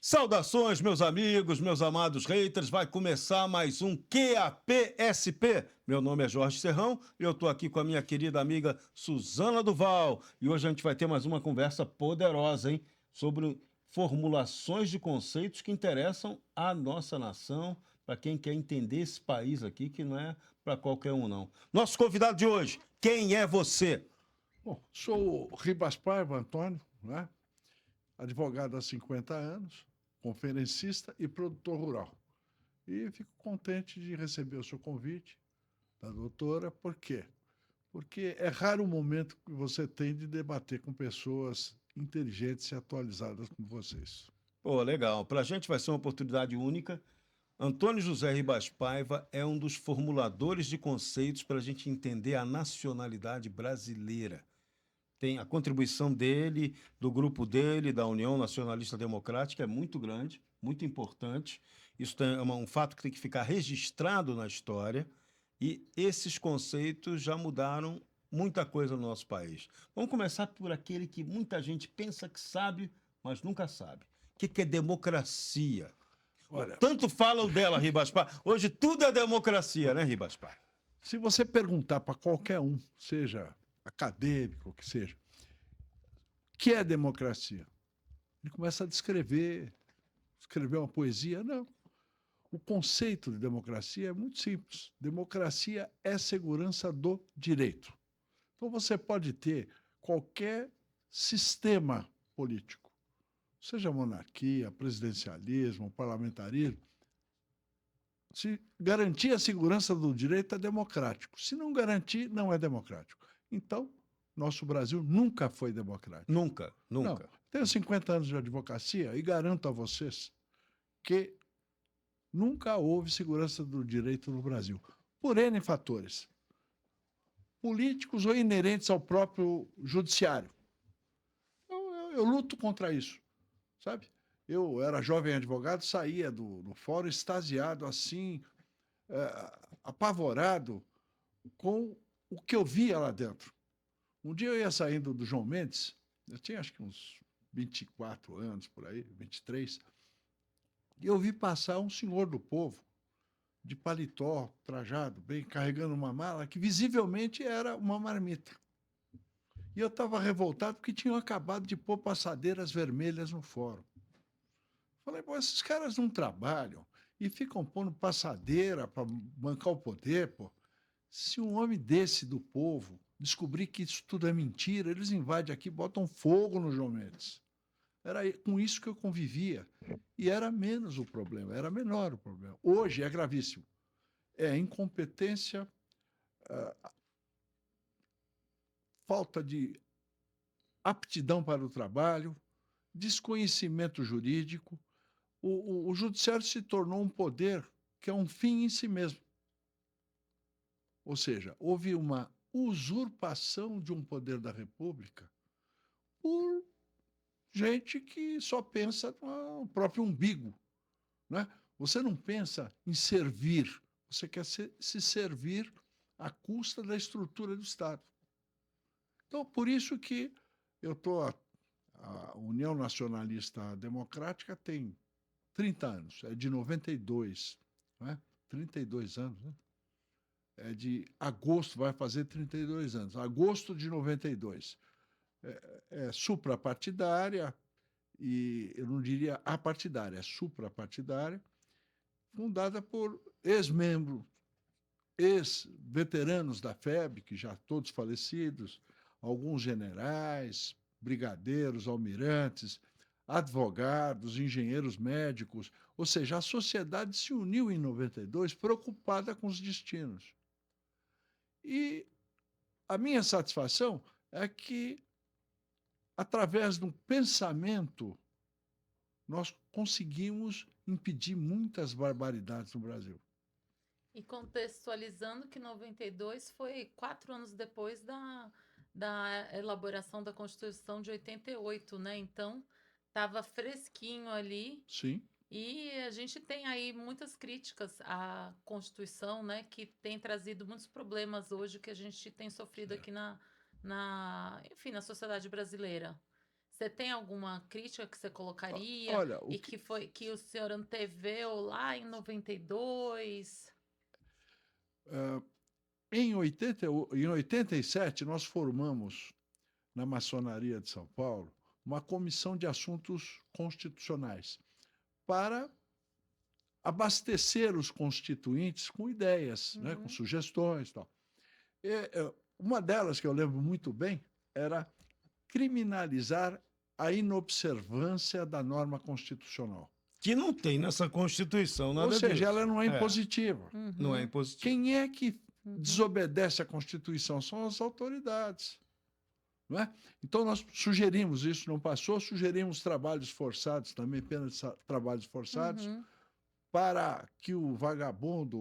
Saudações, meus amigos, meus amados haters. Vai começar mais um QAPSP. Meu nome é Jorge Serrão e eu estou aqui com a minha querida amiga Suzana Duval. E hoje a gente vai ter mais uma conversa poderosa, hein? Sobre formulações de conceitos que interessam à nossa nação, para quem quer entender esse país aqui, que não é para qualquer um, não. Nosso convidado de hoje, quem é você? Bom, sou o Ribas Paiva Antônio, né? Advogado há 50 anos, conferencista e produtor rural. E fico contente de receber o seu convite da doutora. Por quê? Porque é raro o momento que você tem de debater com pessoas inteligentes e atualizadas como vocês. Pô, legal. Para a gente vai ser uma oportunidade única. Antônio José Ribas Paiva é um dos formuladores de conceitos para a gente entender a nacionalidade brasileira. Tem a contribuição dele, do grupo dele, da União Nacionalista Democrática, é muito grande, muito importante. Isso é um fato que tem que ficar registrado na história. E esses conceitos já mudaram muita coisa no nosso país. Vamos começar por aquele que muita gente pensa que sabe, mas nunca sabe. O que é democracia? Olha, Tanto falam dela, Ribas Paiva. Hoje tudo é democracia, né, Ribas Paiva? se você perguntar para qualquer um, seja acadêmico, o que seja, o que é democracia? Ele começa a descrever, escrever uma poesia. Não. O conceito de democracia é muito simples. Democracia é segurança do direito. Então você pode ter qualquer sistema político, seja monarquia, presidencialismo, parlamentarismo. Se garantir a segurança do direito é democrático. Se não garantir, não é democrático. Então, nosso Brasil nunca foi democrático. Nunca, Não. nunca. Tenho 50 anos de advocacia e garanto a vocês que nunca houve segurança do direito no Brasil, por N fatores, políticos ou inerentes ao próprio judiciário. Eu luto contra isso, sabe? Eu era jovem advogado, saía do fórum extasiado, assim, apavorado com o que eu via lá dentro. Um dia eu ia saindo do João Mendes, eu tinha acho que uns 24 anos, por aí, 23, e eu vi passar um senhor do povo, de paletó, trajado, bem, carregando uma mala que visivelmente era uma marmita. E eu estava revoltado porque tinham acabado de pôr passadeiras vermelhas no fórum. Falei, pô, esses caras não trabalham e ficam pondo passadeira para bancar o poder, pô. Se um homem desse do povo descobrir que isso tudo é mentira, eles invadem aqui, botam fogo no João Mendes. Era com isso que eu convivia. E era menos o problema, era menor o problema. Hoje é gravíssimo. É incompetência, falta de aptidão para o trabalho, desconhecimento jurídico. O judiciário se tornou um poder que é um fim em si mesmo. Ou seja, houve uma usurpação de um poder da República por gente que só pensa no próprio umbigo, né? Você não pensa em servir, você quer se servir à custa da estrutura do Estado. Então, por isso que eu estou. A União Nacionalista Democrática tem 30 anos, é de 92, né? 32 anos, né? É de agosto, vai fazer 32 anos, agosto de 92. É suprapartidária, e eu não diria apartidária, é suprapartidária, fundada por ex-membros, ex-veteranos da FEB, que já todos falecidos, alguns generais, brigadeiros, almirantes, advogados, engenheiros médicos. Ou seja, a sociedade se uniu em 92 preocupada com os destinos. E a minha satisfação é que, através de um pensamento, nós conseguimos impedir muitas barbaridades no Brasil. E contextualizando que 92 foi 4 anos depois da elaboração da Constituição de 88, né? Então, estava fresquinho ali. Sim. E a gente tem aí muitas críticas à Constituição, né? Que tem trazido muitos problemas hoje que a gente tem sofrido aqui enfim, na sociedade brasileira. Você tem alguma crítica que você colocaria Olha, e que o senhor anteveu lá em 92? eh, em 87, nós formamos, na maçonaria de São Paulo, uma comissão de assuntos constitucionais para abastecer os constituintes com ideias, né, com Uhum. sugestões e tal. Uma delas, que eu lembro muito bem, era criminalizar a inobservância da norma constitucional. Que não tem nessa Constituição nada Ou seja, disso. ela não é impositiva. Não é Uhum. impositivo. Quem é que Uhum. desobedece à Constituição? São as autoridades. Não é? Então, nós sugerimos isso, não passou, sugerimos trabalhos forçados, também pena de trabalhos forçados, Uhum. para que o vagabundo,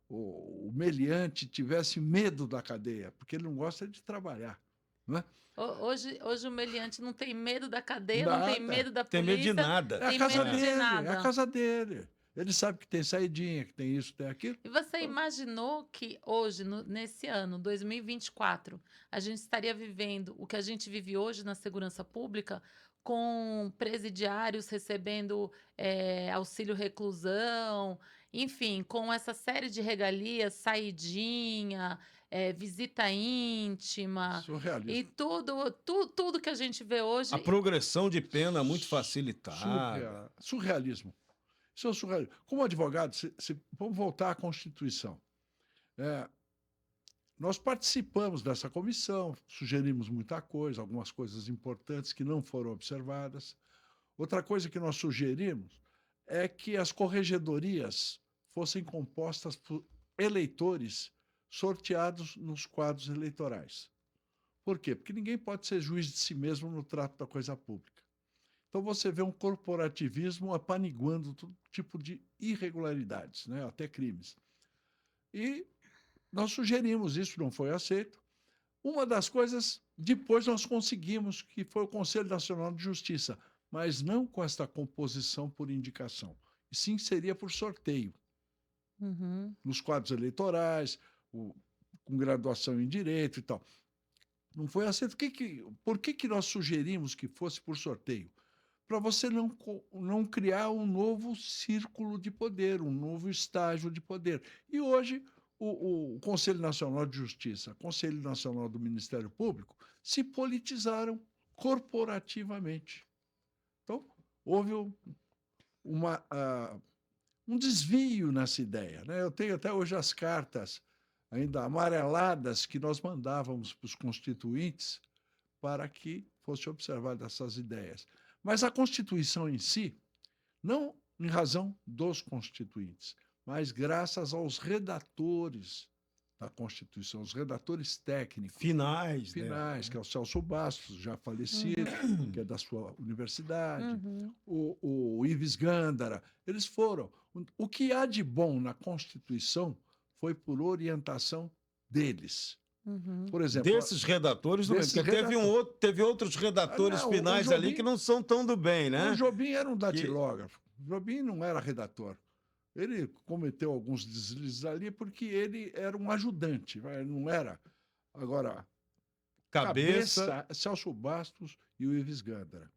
o meliante, tivesse medo da cadeia, porque ele não gosta de trabalhar. Não é? Hoje o meliante não tem medo da cadeia, não tem Nada. medo da Tem medo de polícia, nada. É a tem casa medo de dele, é nada. a casa dele. Ele sabe que tem saidinha, que tem isso, tem aquilo. E você imaginou que hoje, nesse ano, 2024, a gente estaria vivendo o que a gente vive hoje na segurança pública, com presidiários recebendo auxílio reclusão, enfim, com essa série de regalias, saidinha, visita íntima, e Surrealismo. tudo que a gente vê hoje. A progressão de pena muito facilitada. Surrealismo. Isso é surrealismo. Como advogado, vamos voltar à Constituição. Nós participamos dessa comissão, sugerimos muita coisa, algumas coisas importantes que não foram observadas. Outra coisa que nós sugerimos é que as corregedorias fossem compostas por eleitores sorteados nos quadros eleitorais. Por quê? Porque ninguém pode ser juiz de si mesmo no trato da coisa pública. Então, você vê um corporativismo apaniguando todo tipo de irregularidades, né? Até crimes. E nós sugerimos isso, não foi aceito. Uma das coisas, depois nós conseguimos, que foi o Conselho Nacional de Justiça, mas não com esta composição por indicação, e sim seria por sorteio, Uhum. nos quadros eleitorais, com graduação em Direito e tal. Não foi aceito. Por que nós sugerimos que fosse por sorteio? Para você não criar um novo círculo de poder, um novo estágio de poder. E hoje, o Conselho Nacional de Justiça, o Conselho Nacional do Ministério Público, se politizaram corporativamente. Então, houve um desvio nessa ideia, né? Eu tenho até hoje as cartas ainda amareladas que nós mandávamos para os constituintes para que fosse observadas essas ideias. Mas a Constituição em si, não em razão dos constituintes, mas graças aos redatores da Constituição, os redatores técnicos. Finais, que é o Celso Bastos, já falecido, que é da sua universidade, o Ives Gândara, eles foram. O que há de bom na Constituição foi por orientação deles. Por exemplo, desses redatores, porque teve outros redatores finais ali que não são tão do bem, né? O Jobim era um datilógrafo. O Jobim não era redator. Ele cometeu alguns deslizes ali porque ele era um ajudante, não era. Agora, cabeça Celso Bastos e o Ives Gândara.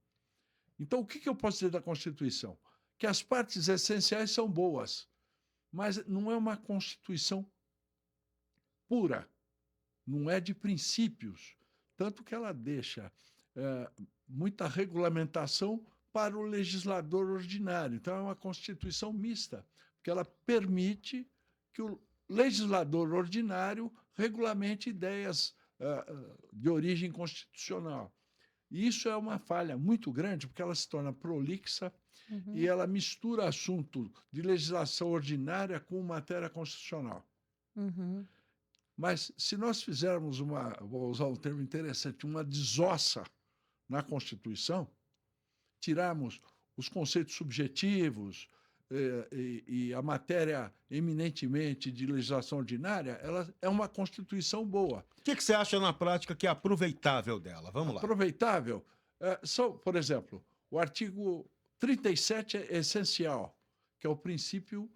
Então, o que eu posso dizer da Constituição? Que as partes essenciais são boas, mas não é uma Constituição pura, não é de princípios, tanto que ela deixa muita regulamentação para o legislador ordinário. Então, é uma Constituição mista, porque ela permite que o legislador ordinário regulamente ideias de origem constitucional. E isso é uma falha muito grande, porque ela se torna prolixa e ela mistura assunto de legislação ordinária com matéria constitucional. Mas se nós fizermos vou usar um termo interessante, uma desossa na Constituição, tirarmos os conceitos subjetivos e a matéria eminentemente de legislação ordinária, ela é uma Constituição boa. O que você acha na prática que é aproveitável dela? Vamos lá. Aproveitável? Por exemplo, o artigo 37 é essencial, que é o princípio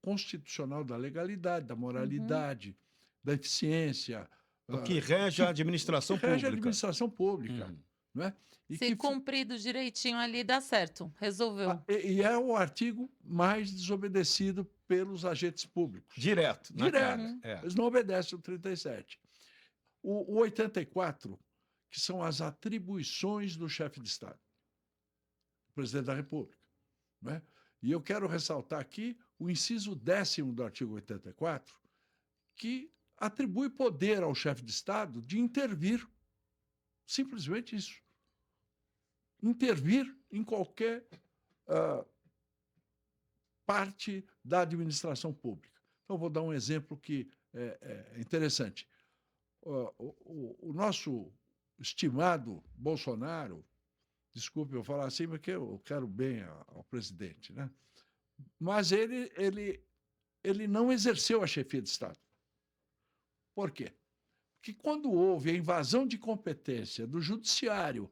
constitucional da legalidade, da moralidade, da eficiência. O que rege a administração pública. Rege a administração pública. não é? E Se que cumprido direitinho ali, dá certo. Resolveu. e é o artigo mais desobedecido pelos agentes públicos. Direto, na Direto. cara. É. Eles não obedecem o 37. O 84, que são as atribuições do chefe de Estado, presidente da República. Não é? E eu quero ressaltar aqui o inciso 10º do artigo 84, que atribui poder ao chefe de Estado de intervir. Simplesmente isso. Intervir em qualquer parte da administração pública. Então, vou dar um exemplo que é interessante. O nosso estimado Bolsonaro, desculpe eu falar assim, porque eu quero bem ao presidente, né? Mas ele não exerceu a chefia de Estado. Por quê? Porque quando houve a invasão de competência do judiciário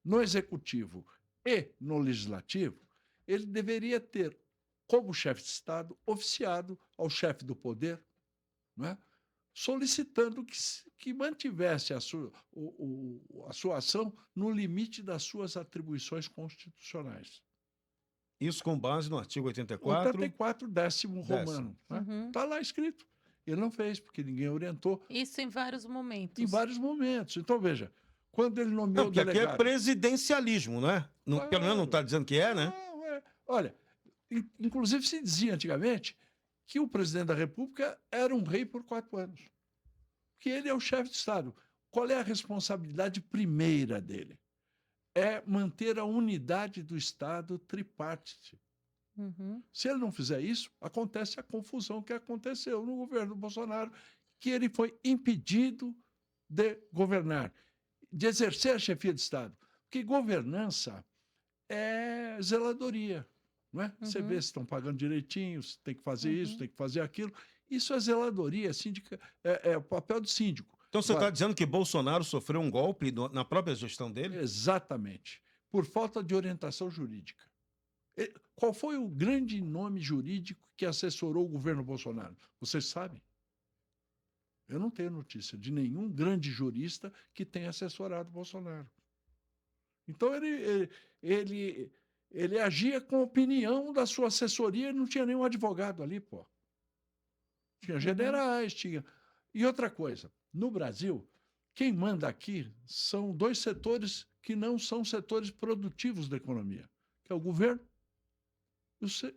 no executivo e no legislativo, ele deveria ter, como chefe de Estado, oficiado ao chefe do poder, não é? Solicitando que mantivesse a sua ação no limite das suas atribuições constitucionais. Isso com base no artigo 84. 84, 10º romano. Está lá escrito. Ele não fez, porque ninguém orientou. Isso em vários momentos. Em vários momentos. Então, veja, quando ele nomeou Não, o porque aqui delegado... é presidencialismo, não é? Não, pelo menos não está dizendo que é, né? Não, é. Olha, inclusive se dizia antigamente que o presidente da República era um rei por 4 anos. Porque ele é o chefe de Estado. Qual é a responsabilidade primeira dele? É manter a unidade do Estado tripartite. Se ele não fizer isso, acontece a confusão que aconteceu no governo Bolsonaro, que ele foi impedido de governar, de exercer a chefia de Estado. Porque governança é zeladoria. Não é? Você vê se estão pagando direitinho, se tem que fazer isso, tem que fazer aquilo. Isso é zeladoria, é o papel do síndico. Então você está dizendo que Bolsonaro sofreu um golpe na própria gestão dele? Exatamente. Por falta de orientação jurídica. Qual foi o grande nome jurídico que assessorou o governo Bolsonaro? Vocês sabem? Eu não tenho notícia de nenhum grande jurista que tenha assessorado Bolsonaro. Então, ele agia com a opinião da sua assessoria e não tinha nenhum advogado ali, pô. Tinha generais, tinha... E outra coisa, no Brasil, quem manda aqui são 2 setores que não são setores produtivos da economia, que é o governo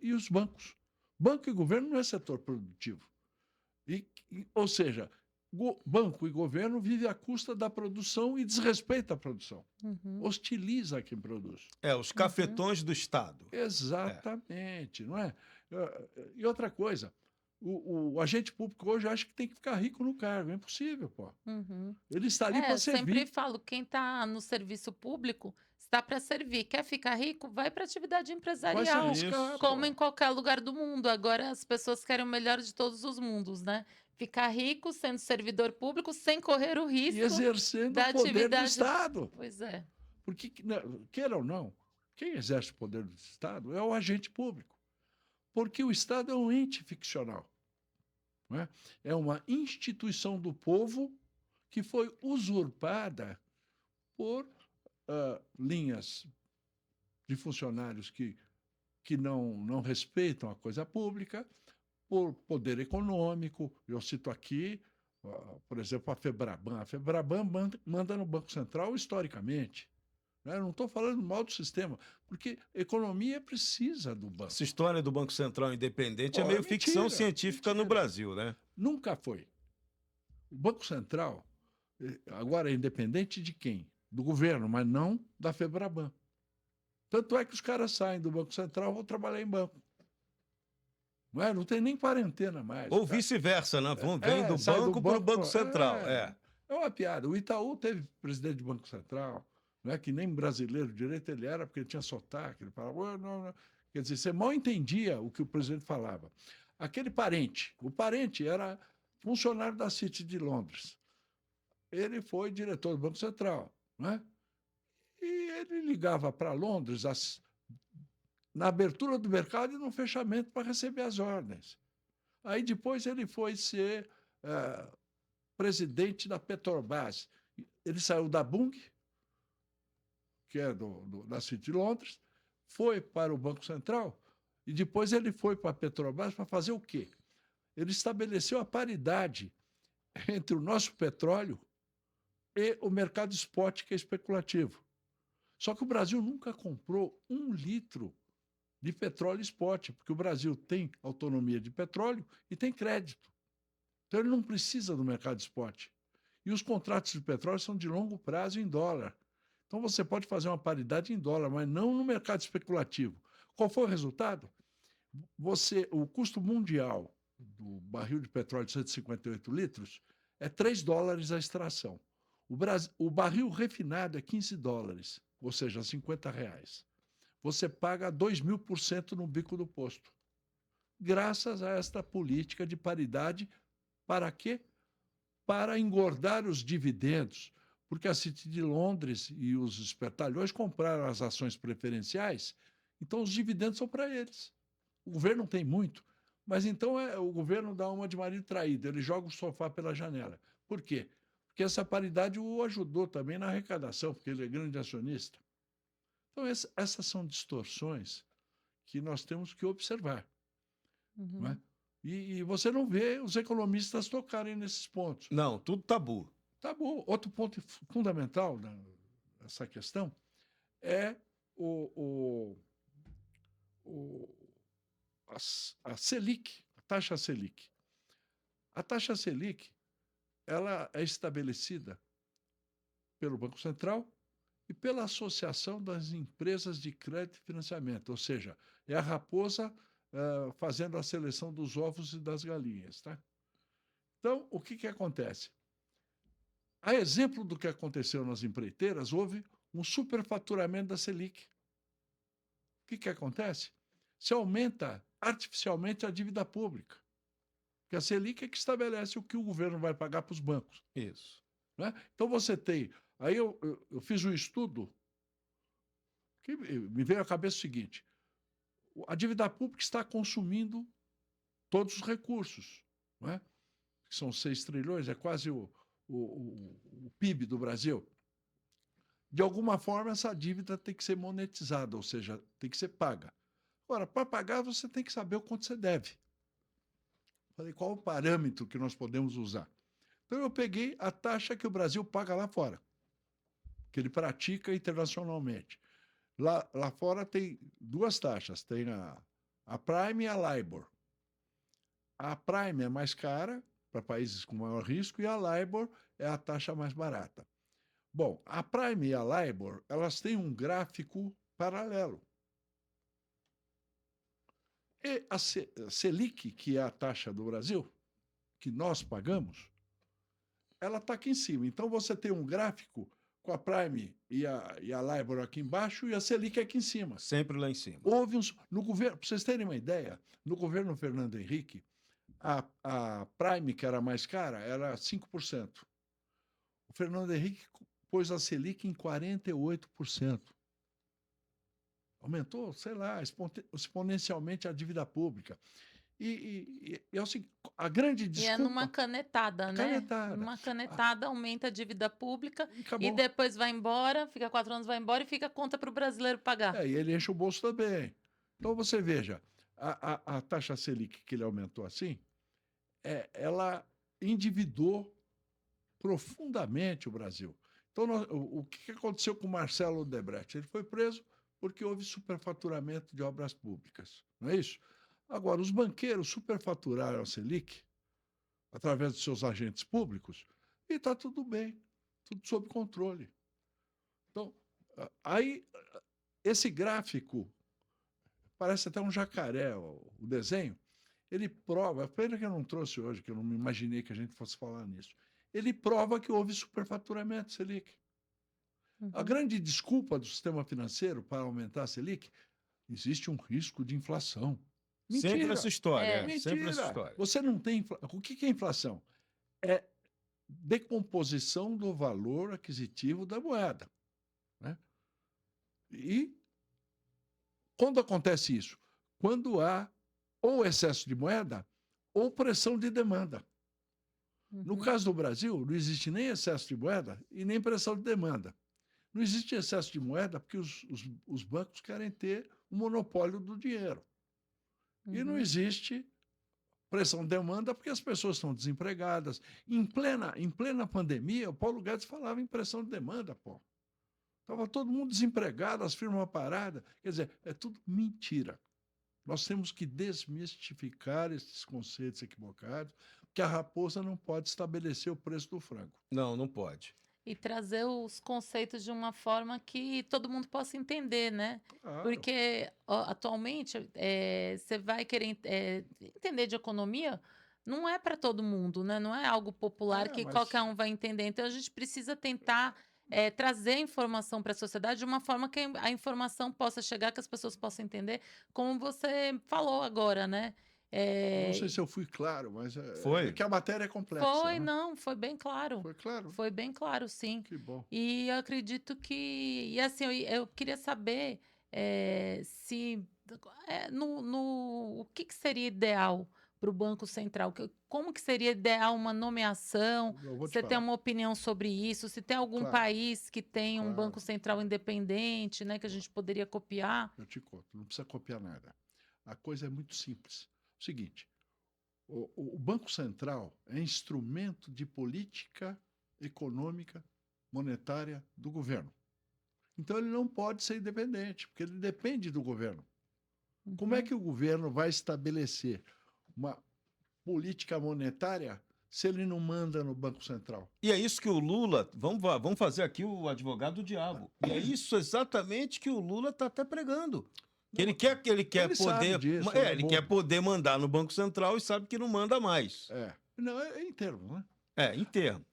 e os bancos. Banco e governo não é setor produtivo. Ou seja, banco e governo vivem à custa da produção e desrespeita a produção. Hostiliza quem produz. Os cafetões do Estado. Exatamente, não é? E outra coisa, o agente público hoje acha que tem que ficar rico no cargo. É impossível, pô. Ele está ali para servir. Eu sempre falo, quem está no serviço público está para servir. Quer ficar rico? Vai para atividade empresarial, como em qualquer lugar do mundo. Agora as pessoas querem o melhor de todos os mundos, né? Ficar rico sendo servidor público sem correr o risco e exercendo da o poder atividade do Estado. Pois é. Porque, queira ou não, quem exerce o poder do Estado é o agente público. Porque o Estado é um ente ficcional. Não é? É uma instituição do povo que foi usurpada por linhas de funcionários que não respeitam a coisa pública, por poder econômico. Eu cito aqui, por exemplo, a FEBRABAN. A FEBRABAN manda no Banco Central historicamente. Eu não estou falando mal do sistema, porque economia precisa do banco. Essa história do Banco Central independente é meio ficção científica no Brasil, né? Nunca foi. O Banco Central agora é independente de quem? Do governo, mas não da FEBRABAN. Tanto é que os caras saem do Banco Central e vão trabalhar em banco. Não tem nem quarentena mais. Ou vice-versa, né? Vem do banco para o Banco Central. É uma piada. O Itaú teve presidente do Banco Central, não é que nem brasileiro direito ele era, porque ele tinha sotaque, ele falava, não. Quer dizer, você mal entendia o que o presidente falava. Aquele o parente era funcionário da City de Londres. Ele foi diretor do Banco Central, não é? E ele ligava para Londres na abertura do mercado e no fechamento para receber as ordens. Aí depois ele foi ser presidente da Petrobras. Ele saiu da Bung, que é da City de Londres, foi para o Banco Central e depois ele foi para a Petrobras para fazer o quê? Ele estabeleceu a paridade entre o nosso petróleo e o mercado spot, que é especulativo. Só que o Brasil nunca comprou 1 litro de petróleo spot, porque o Brasil tem autonomia de petróleo e tem crédito. Então ele não precisa do mercado spot. E os contratos de petróleo são de longo prazo em dólar. Então você pode fazer uma paridade em dólar, mas não no mercado especulativo. Qual foi o resultado? O custo mundial do barril de petróleo de 158 litros é $3 a extração. O barril refinado é $15, ou seja, R$ 50. Você paga 2.000% no bico do posto. Graças a esta política de paridade, para quê? Para engordar os dividendos, porque a City de Londres e os espertalhões compraram as ações preferenciais, então os dividendos são para eles. O governo não tem muito, mas então o governo dá uma de marido traído, ele joga o sofá pela janela. Por quê? Porque essa paridade o ajudou também na arrecadação, porque ele é grande acionista. Então, essas são distorções que nós temos que observar. Uhum. Não é? E você não vê os economistas tocarem nesses pontos. Não, tudo tabu. Tá bom. Outro ponto fundamental nessa questão é a Selic, a taxa Selic. A taxa Selic ela é estabelecida pelo Banco Central e pela Associação das Empresas de Crédito e Financiamento, ou seja, é a raposa fazendo a seleção dos ovos e das galinhas. Tá? Então, o que acontece? A exemplo do que aconteceu nas empreiteiras, houve um superfaturamento da Selic. O que acontece? Se aumenta artificialmente a dívida pública. Porque a Selic é que estabelece o que o governo vai pagar para os bancos. Isso. Né? Então você tem... Aí eu fiz um estudo que me veio à cabeça o seguinte: a dívida pública está consumindo todos os recursos, não é? Que são 6 trilhões, é quase o PIB do Brasil. De alguma forma, essa dívida tem que ser monetizada, ou seja, tem que ser paga. Agora, para pagar, você tem que saber o quanto você deve. Falei, qual o parâmetro que nós podemos usar? Então, eu peguei a taxa que o Brasil paga lá fora, que ele pratica internacionalmente. Lá fora tem 2 taxas, tem a Prime e a LIBOR. A Prime é mais cara para países com maior risco e a LIBOR é a taxa mais barata. Bom, a Prime e a LIBOR, elas têm um gráfico paralelo. E a Selic, que é a taxa do Brasil, que nós pagamos, ela está aqui em cima. Então, você tem um gráfico com a Prime e a LIBOR aqui embaixo e a Selic aqui em cima. Sempre lá em cima. Houve no governo, para vocês terem uma ideia, no governo Fernando Henrique, a Prime, que era mais cara, era 5%. O Fernando Henrique pôs a Selic em 48%. Aumentou, sei lá, exponencialmente a dívida pública. E é o seguinte, a grande desculpa... E é numa canetada, né? Canetada. Numa canetada aumenta a dívida pública Acabou. e depois vai embora, fica 4 anos, vai embora e fica a conta para o brasileiro pagar. E ele enche o bolso também. Então, você veja, a taxa Selic que ele aumentou assim, ela endividou profundamente o Brasil. Então, o que aconteceu com o Marcelo Odebrecht? Ele foi preso porque houve superfaturamento de obras públicas, não é isso? Agora, os banqueiros superfaturaram a Selic através de seus agentes públicos e está tudo bem, tudo sob controle. Então, aí, esse gráfico, parece até um jacaré, o desenho, ele prova, pena que eu não trouxe hoje, que eu não me imaginei que a gente fosse falar nisso, ele prova que houve superfaturamento Selic. Uhum. A grande desculpa do sistema financeiro para aumentar a Selic, existe um risco de inflação. Mentira. Sempre essa história. Mentira. Sempre essa história. Você não tem... O que é inflação? É decomposição do valor aquisitivo da moeda. Né? E quando acontece isso? Quando há ou excesso de moeda ou pressão de demanda. No caso do Brasil, não existe nem excesso de moeda e nem pressão de demanda. Não existe excesso de moeda porque os bancos querem ter o monopólio do dinheiro. E não Uhum. existe pressão de demanda porque as pessoas estão desempregadas. Em plena pandemia, o Paulo Guedes falava em pressão de demanda, pô. Estava todo mundo desempregado, as firmas paradas. Quer dizer, é tudo mentira. Nós temos que desmistificar esses conceitos equivocados, que a raposa não pode estabelecer o preço do frango. Não, não pode. E trazer os conceitos de uma forma que todo mundo possa entender, né? Claro. Porque atualmente você vai querer entender de economia, não é para todo mundo, né? Não é algo popular que Mas qualquer um vai entender. Então a gente precisa tentar trazer a informação para a sociedade de uma forma que a informação possa chegar, que as pessoas possam entender, como você falou agora, né? eu não sei É, se eu fui claro, mas Foi. é que a matéria é complexa, foi, né? não, foi bem claro. Foi claro? Foi bem claro, sim. Que bom. E eu acredito que. E assim, eu queria saber se. O que, que seria ideal para o Banco Central? Como que seria ideal uma nomeação? Eu vou te Você tem falar. uma opinião sobre isso? Se tem algum Claro, país que tem um claro. Banco Central independente, né, que a gente poderia copiar? Eu te conto, não precisa copiar nada. A coisa é muito simples. O seguinte, o Banco Central é instrumento de política econômica, monetária do governo. Então ele não pode ser independente, porque ele depende do governo. Como é que o governo vai estabelecer uma política monetária se ele não manda no Banco Central? E é isso que o Lula. Vamos fazer aqui o advogado do diabo. E é isso exatamente que o Lula está até pregando. Que ele quer Ele sabe poder. disso, Ele quer poder mandar no Banco Central e sabe que não manda mais. Não, é em termos, né? Em termos.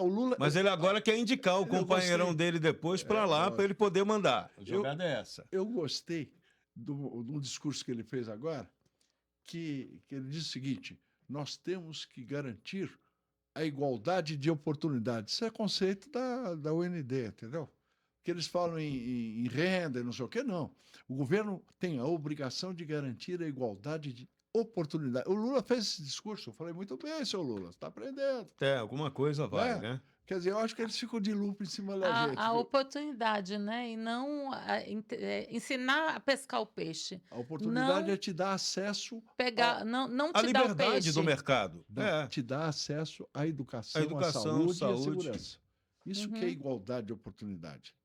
O Lula. Mas ele agora quer indicar o Eu companheirão gostei. dele depois para lá, lógico. para ele poder mandar. A jogada é essa. Eu gostei do discurso que ele fez agora, que ele diz o seguinte: nós temos que garantir a igualdade de oportunidades. Isso é conceito da UND, entendeu? Que eles falam em renda e não sei o quê, não. O governo tem a obrigação de garantir a igualdade de oportunidade. O Lula fez esse discurso, eu falei, muito bem, seu Lula, você está aprendendo. Alguma coisa vai, né? Quer dizer, eu acho que eles ficam de lupa em cima da gente. A oportunidade, né? E não ensinar a pescar o peixe. A oportunidade Não é te dar acesso não A te dar o liberdade peixe. do mercado. te dar acesso à educação, educação, à saúde e à saúde. segurança. Isso que é igualdade de oportunidade.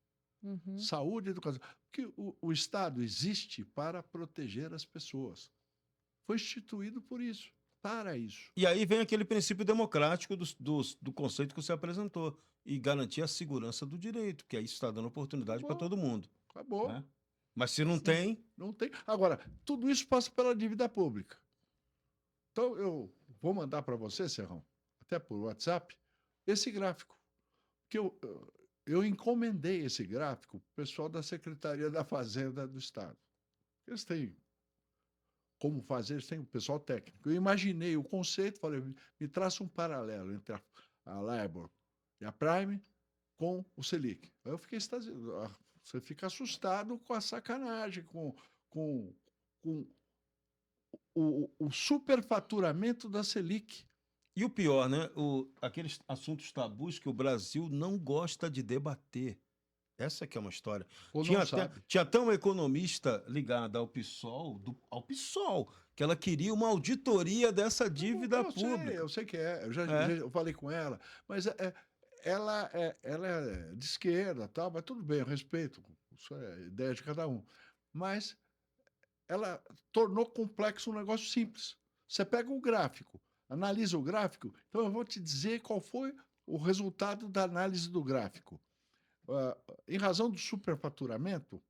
Saúde e educação. Porque o Estado existe para proteger as pessoas. Foi instituído por isso, para isso. E aí vem aquele princípio democrático do conceito que você apresentou. E garantir a segurança do direito, que aí está dando oportunidade para todo mundo. Acabou. Né? Mas se não tem. Não tem. Agora, tudo isso passa pela dívida pública. Então, eu vou mandar para você, Serrão, até por WhatsApp, esse gráfico. Que eu encomendei esse gráfico para o pessoal da Secretaria da Fazenda do Estado. Eles têm como fazer, eles têm um pessoal técnico. Eu imaginei o conceito, falei, me traça um paralelo entre a LIBOR e a Prime com o Selic. Aí eu fiquei extasiado. Você fica assustado com a sacanagem, com o superfaturamento da Selic. E o pior, né? Aqueles assuntos tabus que o Brasil não gosta de debater. Essa que é uma história. Tinha até uma economista ligada ao PSOL, que ela queria uma auditoria dessa dívida pública. Eu sei que é. Eu falei com ela. Mas ela é de esquerda, tal, mas tudo bem, eu respeito. Isso é ideia de cada um. Mas ela tornou complexo um negócio simples. Você pega o gráfico, analisa o gráfico, então eu vou te dizer qual foi o resultado da análise do gráfico. Em razão do superfaturamento,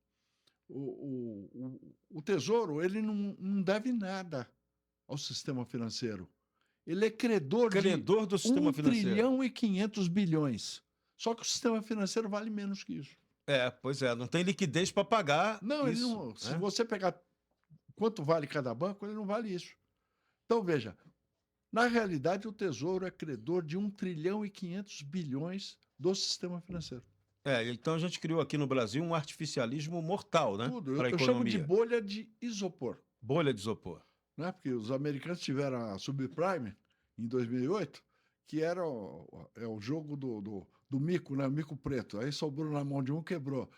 o Tesouro ele não deve nada ao sistema financeiro. Ele é credor do sistema financeiro. 1 trilhão e 500 bilhões. Só que o sistema financeiro vale menos que isso. Pois é, não tem liquidez para pagar não, isso. Ele não, se você pegar quanto vale cada banco, ele não vale isso. Então, veja, na realidade, o Tesouro é credor de 1 trilhão e 500 bilhões do sistema financeiro. Então a gente criou aqui no Brasil um artificialismo mortal, né? Tudo. Eu chamo de bolha de isopor. Bolha de isopor. Né? Porque os americanos tiveram a subprime em 2008, que era o jogo do mico, né? Mico preto. Aí sobrou na mão de um, quebrou.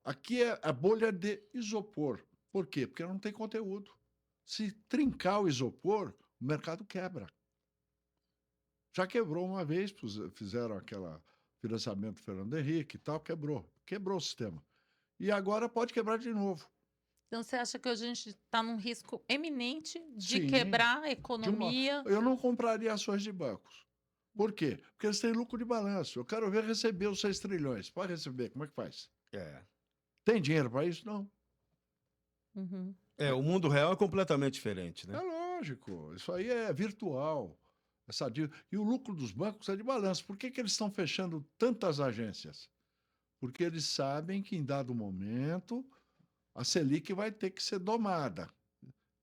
Aqui é a bolha de isopor. Por quê? Porque não tem conteúdo. Se trincar o isopor, o mercado quebra. Já quebrou uma vez, fizeram aquele financiamento do Fernando Henrique e tal, quebrou. Quebrou o sistema. E agora pode quebrar de novo. Então, você acha que hoje a gente está num risco eminente de Sim, quebrar a de uma... economia? Eu não compraria ações de bancos. Por quê? Porque eles têm lucro de balanço. Eu quero ver receber os 6 trilhões. Pode receber, como é que faz? Tem dinheiro para isso? Não. Uhum. O mundo real é completamente diferente, É né? lógico. Isso aí é virtual. E o lucro dos bancos é de balanço. Por que eles estão fechando tantas agências? Porque eles sabem que, em dado momento, a Selic vai ter que ser domada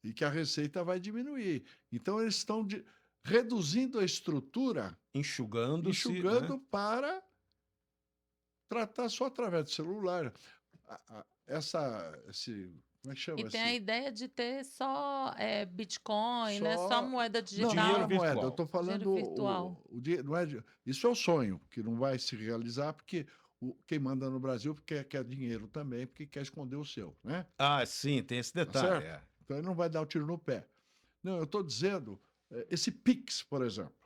e que a receita vai diminuir. Então, eles estão reduzindo a estrutura, Enxugando-se, enxugando, né? para tratar só através do celular. Como é que chama? E tem a ideia de ter só Bitcoin, né? Só Só... moeda Não, não digital, é Dinheiro moeda. Eu virtual. estou falando dinheiro virtual. o dinheiro. Não é, isso é o sonho, que não vai se realizar, porque quem manda no Brasil quer dinheiro também, porque quer esconder o seu, né? Ah, sim, tem esse Tá detalhe. certo? Então ele não vai dar o tiro no pé. Não, eu estou dizendo, esse Pix, por exemplo.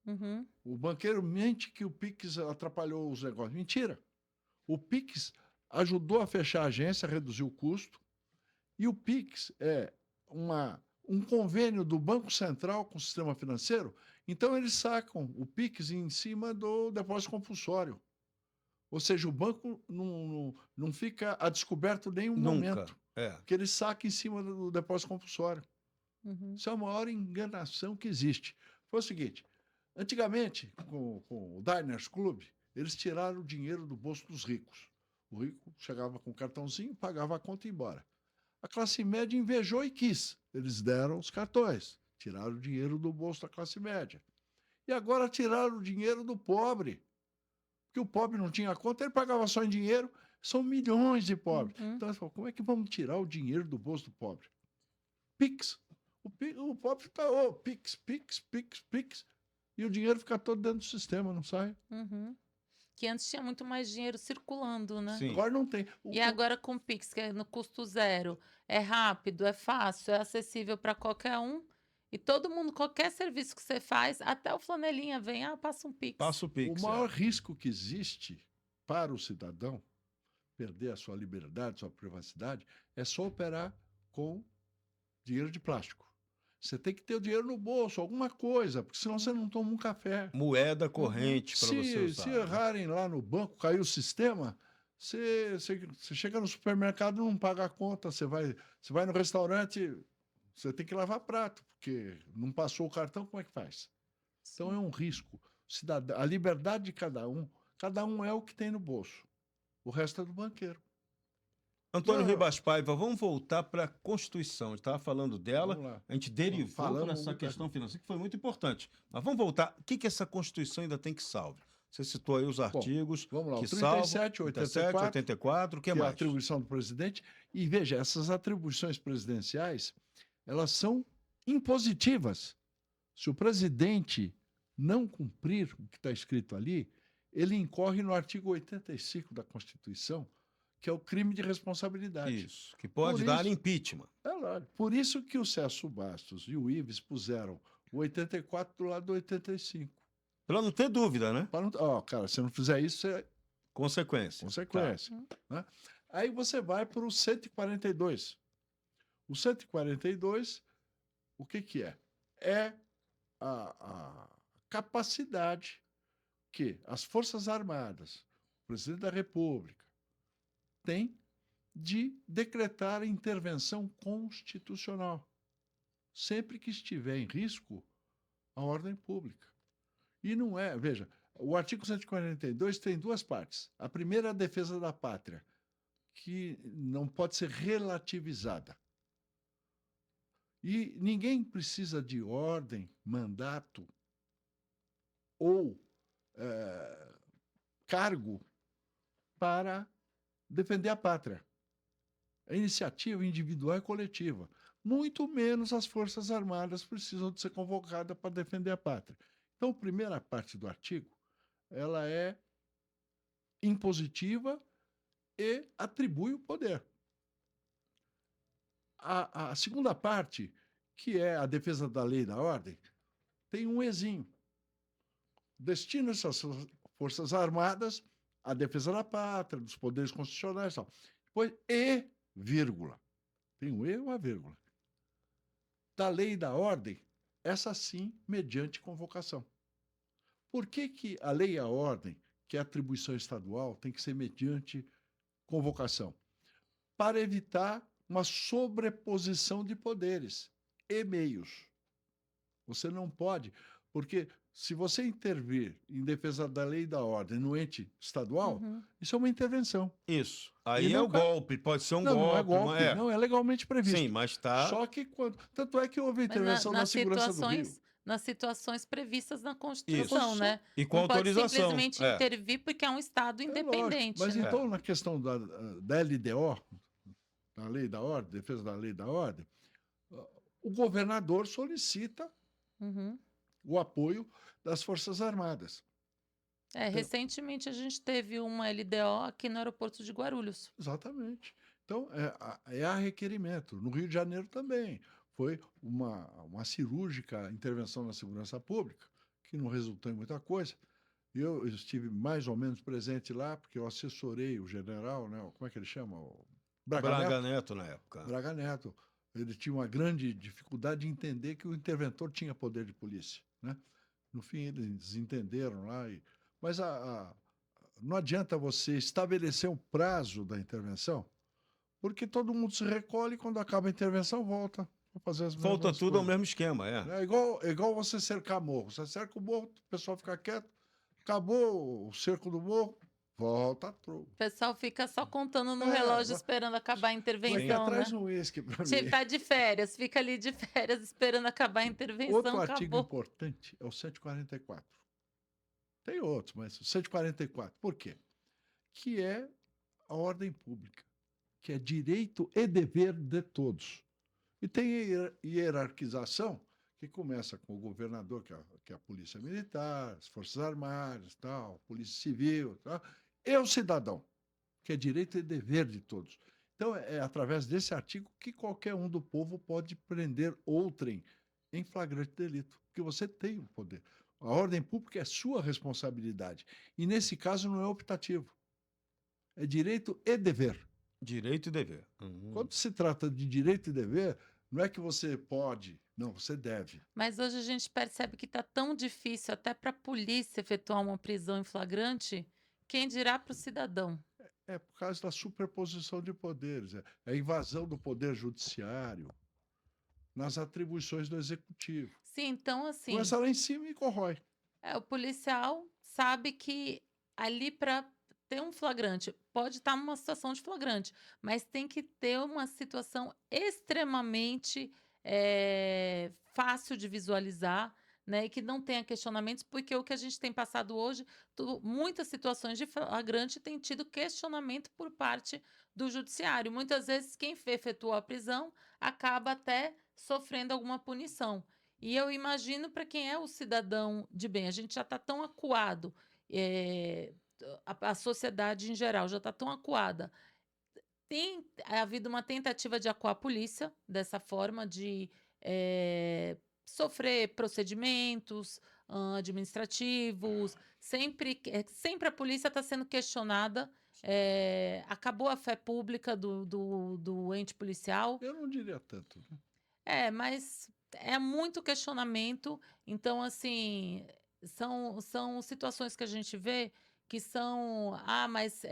Uhum. O banqueiro mente que o Pix atrapalhou os negócios. Mentira. O Pix ajudou a fechar a agência, reduziu o custo. E o Pix é um convênio do Banco Central com o sistema financeiro. Então, eles sacam o Pix em cima do depósito compulsório. Ou seja, o banco não fica a descoberto em nenhum Nunca. momento, que ele saca em cima do depósito compulsório. Uhum. Isso é a maior enganação que existe. Foi o seguinte, antigamente, com o Diners Club, eles tiraram o dinheiro do bolso dos ricos. O rico chegava com o cartãozinho, pagava a conta e ia embora. A classe média invejou e quis. Eles deram os cartões, tiraram o dinheiro do bolso da classe média. E agora tiraram o dinheiro do pobre. Porque o pobre não tinha conta, ele pagava só em dinheiro. São milhões de pobres. Uhum. Então, eles falam, como é que vamos tirar o dinheiro do bolso do pobre? Pix. O pobre fica, Pix, Pix, Pix, Pix. E o dinheiro fica todo dentro do sistema, não sai. Uhum. Que antes tinha muito mais dinheiro circulando, né? Sim. Agora não tem. E agora com o Pix, que é no custo zero, é rápido, é fácil, é acessível para qualquer um. E todo mundo, qualquer serviço que você faz, até o flanelinha vem, passa um Pix. Passa o Pix. O maior risco que existe para o cidadão perder a sua liberdade, sua privacidade, é só operar com dinheiro de plástico. Você tem que ter o dinheiro no bolso, alguma coisa, porque senão você não toma um café. Moeda corrente para você usar. Se errarem lá no banco, caiu o sistema, você chega no supermercado e não paga a conta, você vai no restaurante, você tem que lavar prato, porque não passou o cartão, como é que faz? Então é um risco. A liberdade de cada um é o que tem no bolso. O resto é do banqueiro. Antônio Ribas Paiva, vamos voltar para a Constituição. A gente estava falando dela, a gente derivou para essa questão financeira, que foi muito importante. Mas vamos voltar. O que essa Constituição ainda tem que salvar? Você citou aí os artigos. Vamos lá, que 37, 84, o que mais? É a atribuição do presidente. E veja, essas atribuições presidenciais, elas são impositivas. Se o presidente não cumprir o que está escrito ali, ele incorre no artigo 85 da Constituição, que é o crime de responsabilidade. Isso, que pode dar impeachment. Por isso que o Celso Bastos e o Ives puseram o 84 do lado do 85. Para não ter dúvida, né? Cara, se não fizer isso, é consequência. Tá. Né? Aí você vai para o 142. O 142, o que é? É a capacidade que as Forças Armadas, o presidente da República, tem de decretar a intervenção constitucional, sempre que estiver em risco a ordem pública. E não é, veja, o artigo 142 tem duas partes. A primeira é a defesa da pátria, que não pode ser relativizada. E ninguém precisa de ordem, mandato ou cargo para defender a pátria. A iniciativa individual e coletiva. Muito menos as Forças Armadas precisam de ser convocadas para defender a pátria. Então, a primeira parte do artigo ela é impositiva e atribui o poder. A segunda parte, que é a defesa da lei e da ordem, tem um ezinho. Destina essas Forças Armadas à defesa da pátria, dos poderes constitucionais e tal. Depois, vírgula. Tem um e ou a vírgula. Da lei e da ordem, essa sim, mediante convocação. Por que a lei e a ordem, que é atribuição estadual, tem que ser mediante convocação? Para evitar uma sobreposição de poderes e meios. Você não pode, porque se você intervir em defesa da lei e da ordem no ente estadual, isso é uma intervenção. Isso. Aí E é não o golpe, pode ser um golpe. Não é golpe, não é legalmente previsto. Sim, mas está... Só que quando... Tanto é que houve Mas intervenção na segurança do Rio. nas situações previstas na Constituição, Isso. né? E com Não pode autorização. simplesmente intervir porque é um Estado independente. Mas né? então, na questão da LDO, da lei da ordem, defesa da lei da ordem, o governador solicita o apoio das Forças Armadas. Recentemente a gente teve uma LDO aqui no aeroporto de Guarulhos. Exatamente. Então, é a requerimento. No Rio de Janeiro também. Foi uma cirúrgica intervenção na segurança pública, que não resultou em muita coisa. Eu estive mais ou menos presente lá, porque eu assessorei o general, né? Como é que ele chama? O Braga Neto, na época. Braga Neto. Ele tinha uma grande dificuldade de entender que o interventor tinha poder de polícia, né? No fim, eles entenderam lá. Mas não adianta você estabelecer um prazo da intervenção, porque todo mundo se recolhe e quando acaba a intervenção volta para fazer as mesmas Volta tudo coisas. ao mesmo esquema, É igual você cercar morro. Você cerca o morro, o pessoal fica quieto, acabou o cerco do morro, volta troco. O pessoal fica só contando no relógio esperando acabar a intervenção, traz né? um uísque para mim. Tipo, tá de férias, fica ali de férias esperando acabar a intervenção, Outro artigo acabou. importante é o 144. Tem outros, mas o 144. Por quê? Que é a ordem pública, que é direito e dever de todos. E tem hierarquização que começa com o governador, que é a Polícia Militar, as Forças Armadas, tal, Polícia Civil, tal, e o cidadão, que é direito e dever de todos. Então, é através desse artigo que qualquer um do povo pode prender outrem em flagrante delito, porque você tem o poder. A ordem pública é sua responsabilidade. E, nesse caso, não é optativo. É direito e dever. Direito e dever. Quando se trata de direito e dever, não é que você pode, não, você deve. Mas hoje a gente percebe que está tão difícil até para a polícia efetuar uma prisão em flagrante, quem dirá para o cidadão? É por causa da superposição de poderes, é a invasão do poder judiciário nas atribuições do executivo. Sim, então assim... Começa lá em cima e corrói. O policial sabe que ali para ter um flagrante, pode estar numa situação de flagrante, mas tem que ter uma situação extremamente fácil de visualizar, né, e que não tenha questionamentos, porque o que a gente tem passado hoje, muitas situações de flagrante têm tido questionamento por parte do judiciário. Muitas vezes quem efetuou a prisão acaba até sofrendo alguma punição. E eu imagino para quem é o cidadão de bem, a gente já está tão acuado, a sociedade em geral já está tão acuada. Tem havido uma tentativa de acuar a polícia dessa forma, de sofrer procedimentos administrativos, sempre a polícia está sendo questionada. Acabou a fé pública do ente policial. Eu não diria tanto. Mas é muito questionamento. Então, assim, são situações que a gente vê que são... mas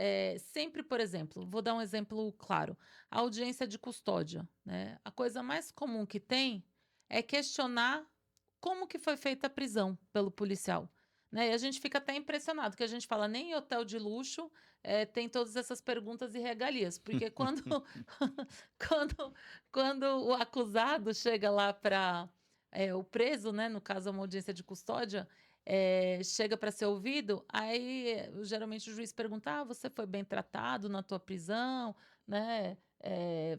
sempre, por exemplo, vou dar um exemplo claro. A audiência de custódia, né? A coisa mais comum que tem é questionar como que foi feita a prisão pelo policial. Né? E a gente fica até impressionado, que a gente fala, nem em hotel de luxo tem todas essas perguntas e regalias. Porque quando o acusado chega lá para... o preso, né, no caso, uma audiência de custódia, chega para ser ouvido, aí geralmente o juiz pergunta, você foi bem tratado na tua prisão, né?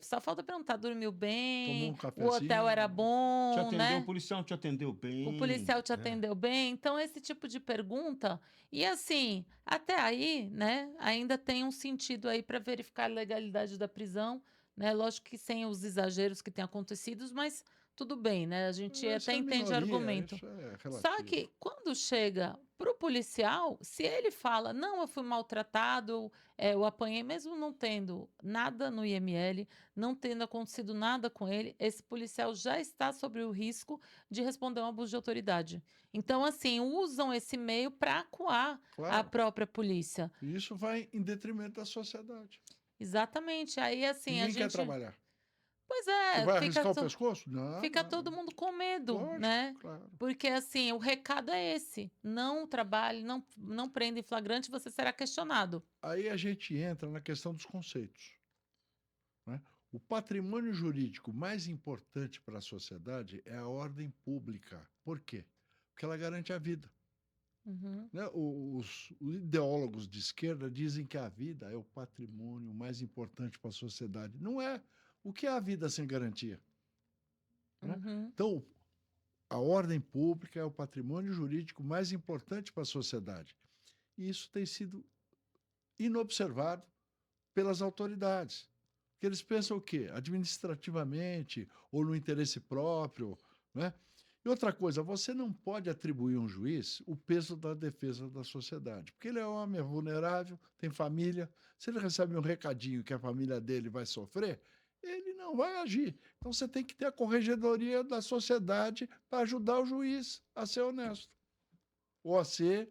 Só falta perguntar, dormiu Tomou bem? um O hotel era cafezinho. Te bom, atendeu, né? o policial te atendeu O bem, policial te né? atendeu bem? Então, esse tipo de pergunta. E assim, até aí, né? Ainda tem um sentido aí para verificar a legalidade da prisão, né? Lógico que sem os exageros que têm acontecido, mas tudo bem, né? A gente Isso até é entende o minoria, argumento. isso é Só relativo. que quando chega para o policial, se ele fala, não, eu fui maltratado, eu apanhei, mesmo não tendo nada no IML, não tendo acontecido nada com ele, esse policial já está sobre o risco de responder um abuso de autoridade. Então, assim, usam esse meio para acuar a Claro. própria polícia. E isso vai em detrimento da sociedade. Exatamente. Aí, assim, a Ninguém quer gente. trabalhar. Pois Você é, vai arriscar o pescoço? fica Não. todo mundo com medo, Lógico, né? claro. Porque, assim, o recado é esse: não trabalhe, não prenda em flagrante, você será questionado. Aí a gente entra na questão dos conceitos, né? O patrimônio jurídico mais importante para a sociedade é a ordem pública. Por quê? Porque ela garante a vida, Uhum, né? Os ideólogos de esquerda dizem que a vida é o patrimônio mais importante para a sociedade. Não é. O que é a vida sem garantia, né? uhum. Então, a ordem pública é o patrimônio jurídico mais importante para a sociedade. E isso tem sido inobservado pelas autoridades. Porque eles pensam o quê? Administrativamente ou no interesse próprio, né? E outra coisa, você não pode atribuir a um juiz o peso da defesa da sociedade, porque ele é homem, é vulnerável, tem família. Se ele recebe um recadinho que a família dele vai sofrer, ele não vai agir. Então você tem que ter a corregedoria da sociedade para ajudar o juiz a ser honesto, ou a ser,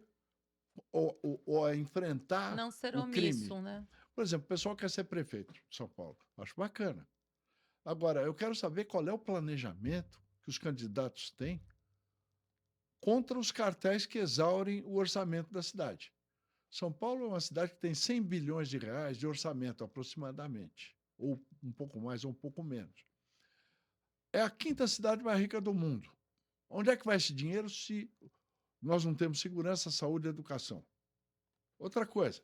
ou a enfrentar Não ser o crime. omisso, né? Por exemplo, o pessoal quer ser prefeito de São Paulo. Acho bacana. Agora, eu quero saber qual é o planejamento que os candidatos têm contra os cartéis que exaurem o orçamento da cidade. São Paulo é uma cidade que tem 100 bilhões de reais de orçamento, aproximadamente, ou um pouco mais ou um pouco menos. É a quinta cidade mais rica do mundo. Onde é que vai esse dinheiro se nós não temos segurança, saúde e educação? Outra coisa,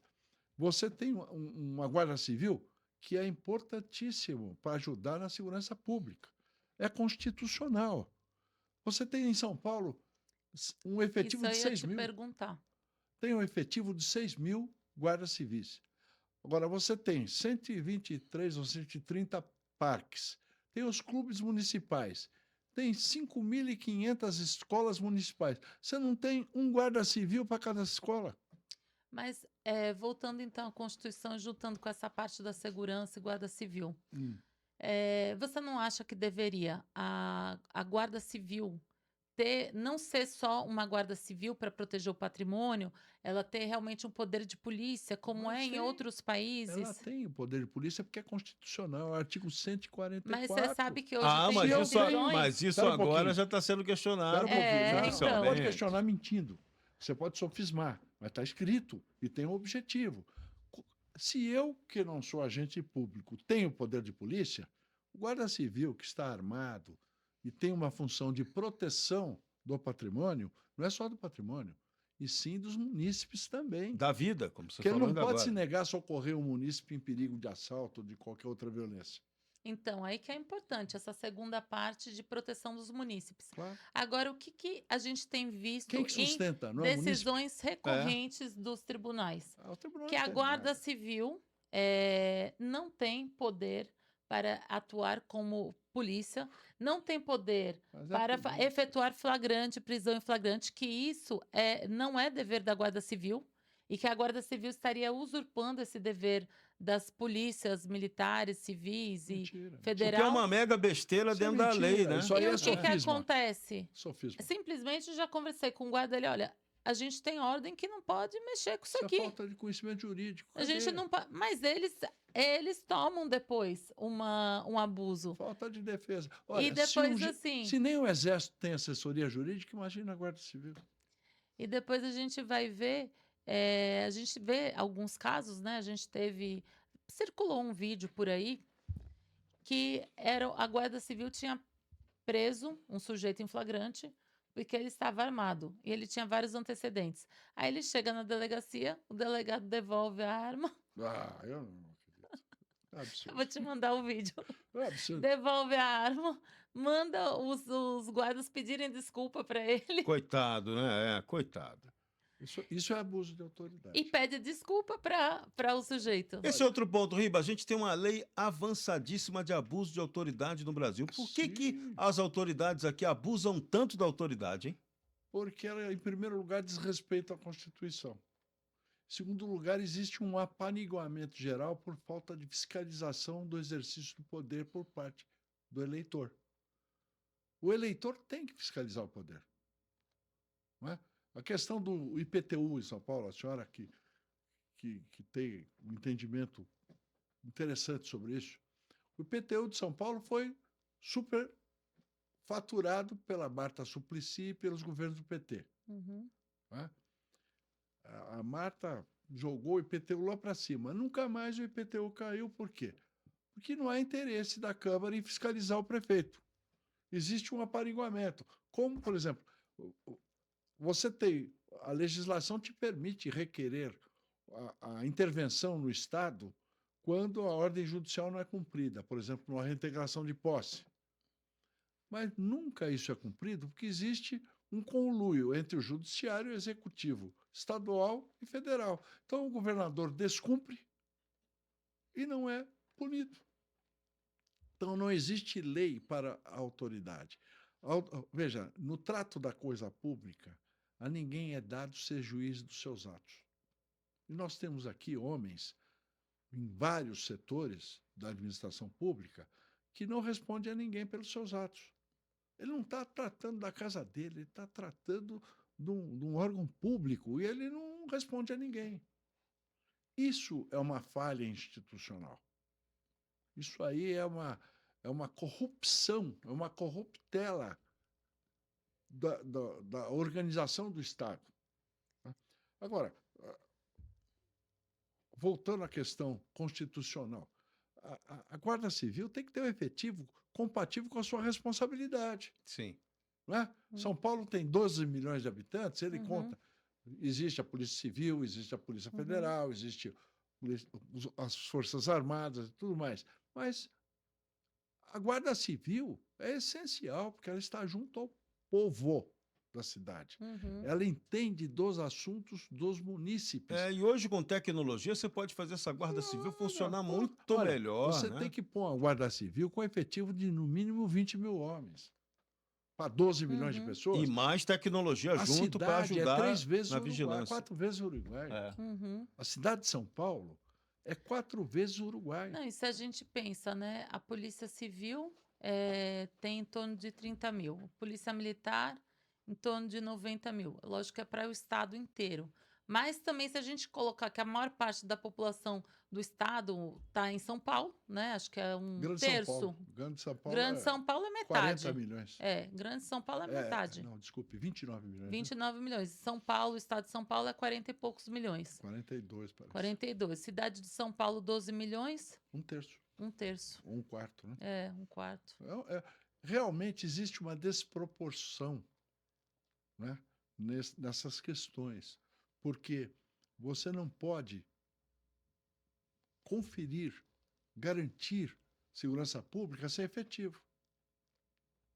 você tem uma Guarda Civil que é importantíssimo para ajudar na segurança pública. É constitucional. Você tem em São Paulo um efetivo Isso de eu ia 6 te mil. perguntar. Tem um efetivo de 6 mil guardas civis. Agora, você tem 123 ou 130 parques. Tem os clubes municipais. Tem 5.500 escolas municipais. Você não tem um guarda civil para cada escola. Mas, voltando então à Constituição, juntando com essa parte da segurança e Guarda Civil, você não acha que deveria a Guarda Civil não ser só uma Guarda Civil para proteger o patrimônio, ela ter realmente um poder de polícia, como Mas é em tem. outros Ela países? tem o poder de polícia porque é constitucional, é o artigo Mas você 144. sabe que hoje Ah, tem Se eu tenho- prisões. mas isso Espera um agora pouquinho. já está sendo Espera questionado um pouquinho. Não, Então. você pode judicialmente. questionar mentindo. Você pode sofismar, mas está escrito e tem um objetivo. Se eu, que não sou agente público, tenho poder de polícia, o guarda civil que está armado e tem uma função de proteção do patrimônio, não é só do patrimônio, e sim dos munícipes também. Da vida, como você Porque ele falou não ainda pode se agora. negar a socorrer um munícipe em perigo de assalto ou de qualquer outra violência. Então, aí que é importante, essa segunda parte de proteção dos munícipes. Claro. Agora, o que a gente tem visto Quem que em sustenta? Não é o munícipe? decisões recorrentes dos tribunais? O tribunal Que não a tem Guarda nada. Civil não tem poder para atuar como polícia, não tem poder Mas é para polícia. efetuar flagrante, prisão em flagrante, que isso não é dever da Guarda Civil, e que a Guarda Civil estaria usurpando esse dever das polícias militares, civis e Mentira. Porque é federal. uma mega besteira Isso é dentro da lei, mentira. né? Isso aí E é o que sofisma. acontece? Sofisma. Simplesmente já conversei com o guarda, ele, olha, a gente tem ordem que não pode mexer com isso Isso é aqui. falta de conhecimento jurídico. A gente Cadê? não pode. Mas eles tomam depois um abuso. Falta de defesa. E Olha, depois, assim, se nem o Exército tem assessoria jurídica, imagina a Guarda Civil. e depois a gente vai ver, a gente vê alguns casos, né? Circulou um vídeo por aí que a Guarda Civil tinha preso um sujeito em flagrante porque ele estava armado e ele tinha vários antecedentes. Aí ele chega na delegacia, o delegado devolve a arma. Ah, eu não acredito. Eu Absurdo. vou te mandar o vídeo. É absurdo. Devolve a arma, manda os guardas pedirem desculpa para ele Coitado, né? Coitado. Isso é abuso de e autoridade. pede desculpa para o sujeito. Esse é outro ponto, Riba. A gente tem uma lei avançadíssima de abuso de autoridade no Brasil. Por que Sim. as autoridades aqui abusam tanto da autoridade, hein? Porque ela, em primeiro lugar, desrespeita a Constituição. Em segundo lugar, existe um apaniguamento geral por falta de fiscalização do exercício do poder por parte do eleitor. O eleitor tem que fiscalizar o poder. Não é? A questão do IPTU em São Paulo, a senhora que tem um entendimento interessante sobre isso, o IPTU de São Paulo foi super faturado pela Marta Suplicy e pelos governos do PT. Uhum. Não é? A Marta jogou o IPTU lá para cima. Nunca mais o IPTU caiu. Por quê? Porque não há interesse da Câmara em fiscalizar o prefeito. Existe um apaniguamento. Como, por exemplo, você tem... A legislação te permite requerer a intervenção no Estado quando a ordem judicial não é cumprida. Por exemplo, numa reintegração de posse. Mas nunca isso é cumprido porque existe um conluio entre o judiciário e o executivo estadual e federal. Então, o governador descumpre e não é punido. Então, não existe lei para a autoridade. Veja, no trato da coisa pública, a ninguém é dado ser juiz dos seus atos. E nós temos aqui homens, em vários setores da administração pública, que não respondem a ninguém pelos seus atos. Ele não está tratando da casa dele, ele está tratando de um órgão público e ele não responde a ninguém. Isso é uma falha institucional. Isso aí é uma corrupção, é uma corruptela da organização do Estado. Agora, voltando à questão constitucional, a Guarda Civil tem que ter um efetivo compatível com a sua responsabilidade. Sim. Não é? São Paulo tem 12 milhões de habitantes, ele Uhum. conta. Existe a Polícia Civil, existe a Polícia Federal, existe as Forças Armadas e tudo mais. Mas a Guarda Civil é essencial, porque ela está junto ao povo da cidade. Uhum. Ela entende dos assuntos dos munícipes. E hoje, com tecnologia, você pode fazer essa Guarda Civil funcionar muito Olha, melhor. Você né? tem que pôr uma Guarda Civil com efetivo de, no mínimo, 20 mil homens. Para 12 milhões de pessoas. E mais tecnologia A junto para cidade ajudar 3 vezes na o Uruguai, vigilância. 4 vezes o Uruguai. Uhum. A cidade de São Paulo é 4 vezes o Uruguai. Não, e se a gente pensa, né? A Polícia Civil tem em torno de 30 mil. A Polícia Militar, em torno de 90 mil. Lógico que é para o estado inteiro. Mas também, se a gente colocar que a maior parte da população do estado está em São Paulo, né? Acho que é um Grande terço. São Paulo. Grande São Paulo Grande é São Paulo é metade. 40 milhões. Grande São Paulo é metade. Não, desculpe, 29 milhões. 29 milhões. São Paulo, o estado de São Paulo é 40 e poucos milhões. 42, parece. 42. Cidade de São Paulo, 12 milhões. Um terço. Um terço. Ou um quarto, né? Um quarto. Realmente existe uma desproporção, né, nessas questões. Porque você não pode conferir, garantir segurança pública sem efetivo.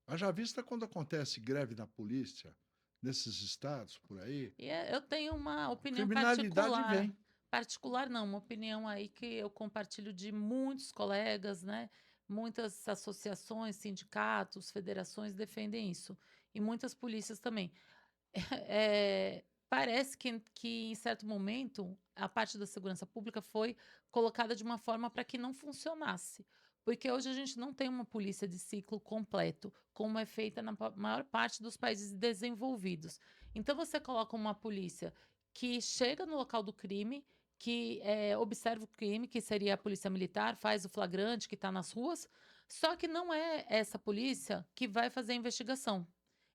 Haja vista quando acontece greve da polícia, nesses estados por aí. E eu tenho uma opinião Criminalidade particular. vem. Particular não, uma opinião aí que eu compartilho de muitos colegas, né? Muitas associações, sindicatos, federações defendem isso. E muitas polícias também. Parece que, em certo momento, a parte da segurança pública foi colocada de uma forma para que não funcionasse. Porque hoje a gente não tem uma polícia de ciclo completo, como é feita na maior parte dos países desenvolvidos. Então, você coloca uma polícia que chega no local do crime, que observa o crime, que seria a polícia militar, faz o flagrante, que está nas ruas, só que não é essa polícia que vai fazer a investigação.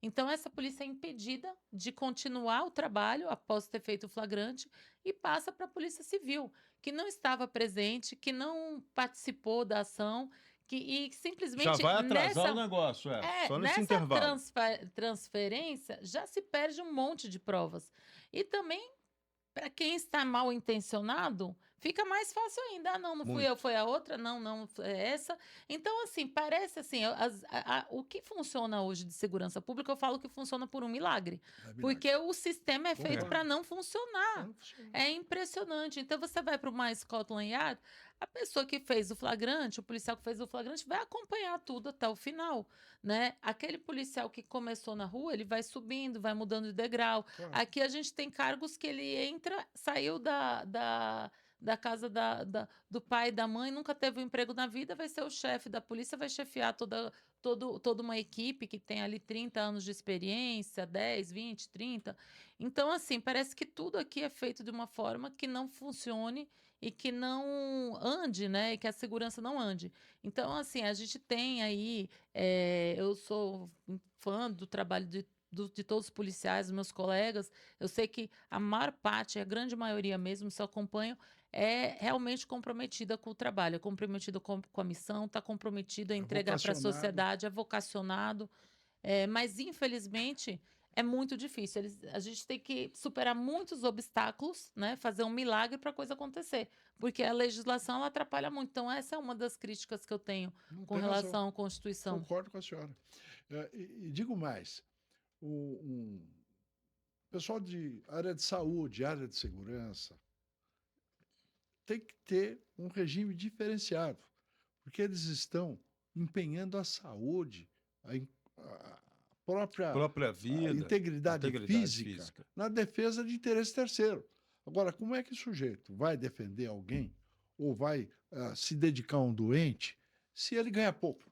Então, essa polícia é impedida de continuar o trabalho após ter feito o flagrante e passa para a Polícia Civil, que não estava presente, que não participou da ação, e simplesmente... Já vai atrasar o negócio, só nesse intervalo. Transferência, já se perde um monte de provas. E também para quem está mal intencionado, fica mais fácil ainda. Ah, não, não fui eu, Muito. foi a outra, não, não, é essa. Então, assim, parece assim, o que funciona hoje de segurança pública, eu falo que funciona por um milagre, É porque milagre. o sistema é feito para Concordo. não funcionar. Não funciona. É impressionante. Então, você vai para uma Scotland Yard, a pessoa que fez o flagrante, o policial que fez o flagrante, vai acompanhar tudo até o final, né? Aquele policial que começou na rua, ele vai subindo, vai mudando de degrau. Claro. Aqui a gente tem cargos que ele entra, saiu da casa do pai e da mãe, nunca teve um emprego na vida, vai ser o chefe da polícia, vai chefiar toda uma equipe que tem ali 30 anos de experiência, 10, 20, 30. Então, assim, parece que tudo aqui é feito de uma forma que não funcione e que não ande, né? E que a segurança não ande. Então, assim, a gente tem aí. Eu sou fã do trabalho de todos os policiais, meus colegas. Eu sei que a maior parte, a grande maioria mesmo, se eu acompanho, é realmente comprometida com o trabalho, é comprometida com a missão, está comprometido a É entregar para a vocacionado. sociedade, é vocacionado. Mas, infelizmente, é muito difícil. A gente tem que superar muitos obstáculos, né? Fazer um milagre para a coisa acontecer. Porque a legislação ela atrapalha muito. Então, essa é uma das críticas que eu tenho Não com tem razão. relação à Constituição. Concordo com a senhora. E digo mais, o pessoal de área de saúde, área de segurança, tem que ter um regime diferenciado, porque eles estão empenhando a saúde, a própria Própria vida, integridade integridade física física. na defesa de interesse terceiro. Agora, como é que o sujeito vai defender alguém ou vai se dedicar a um doente se ele ganha pouco?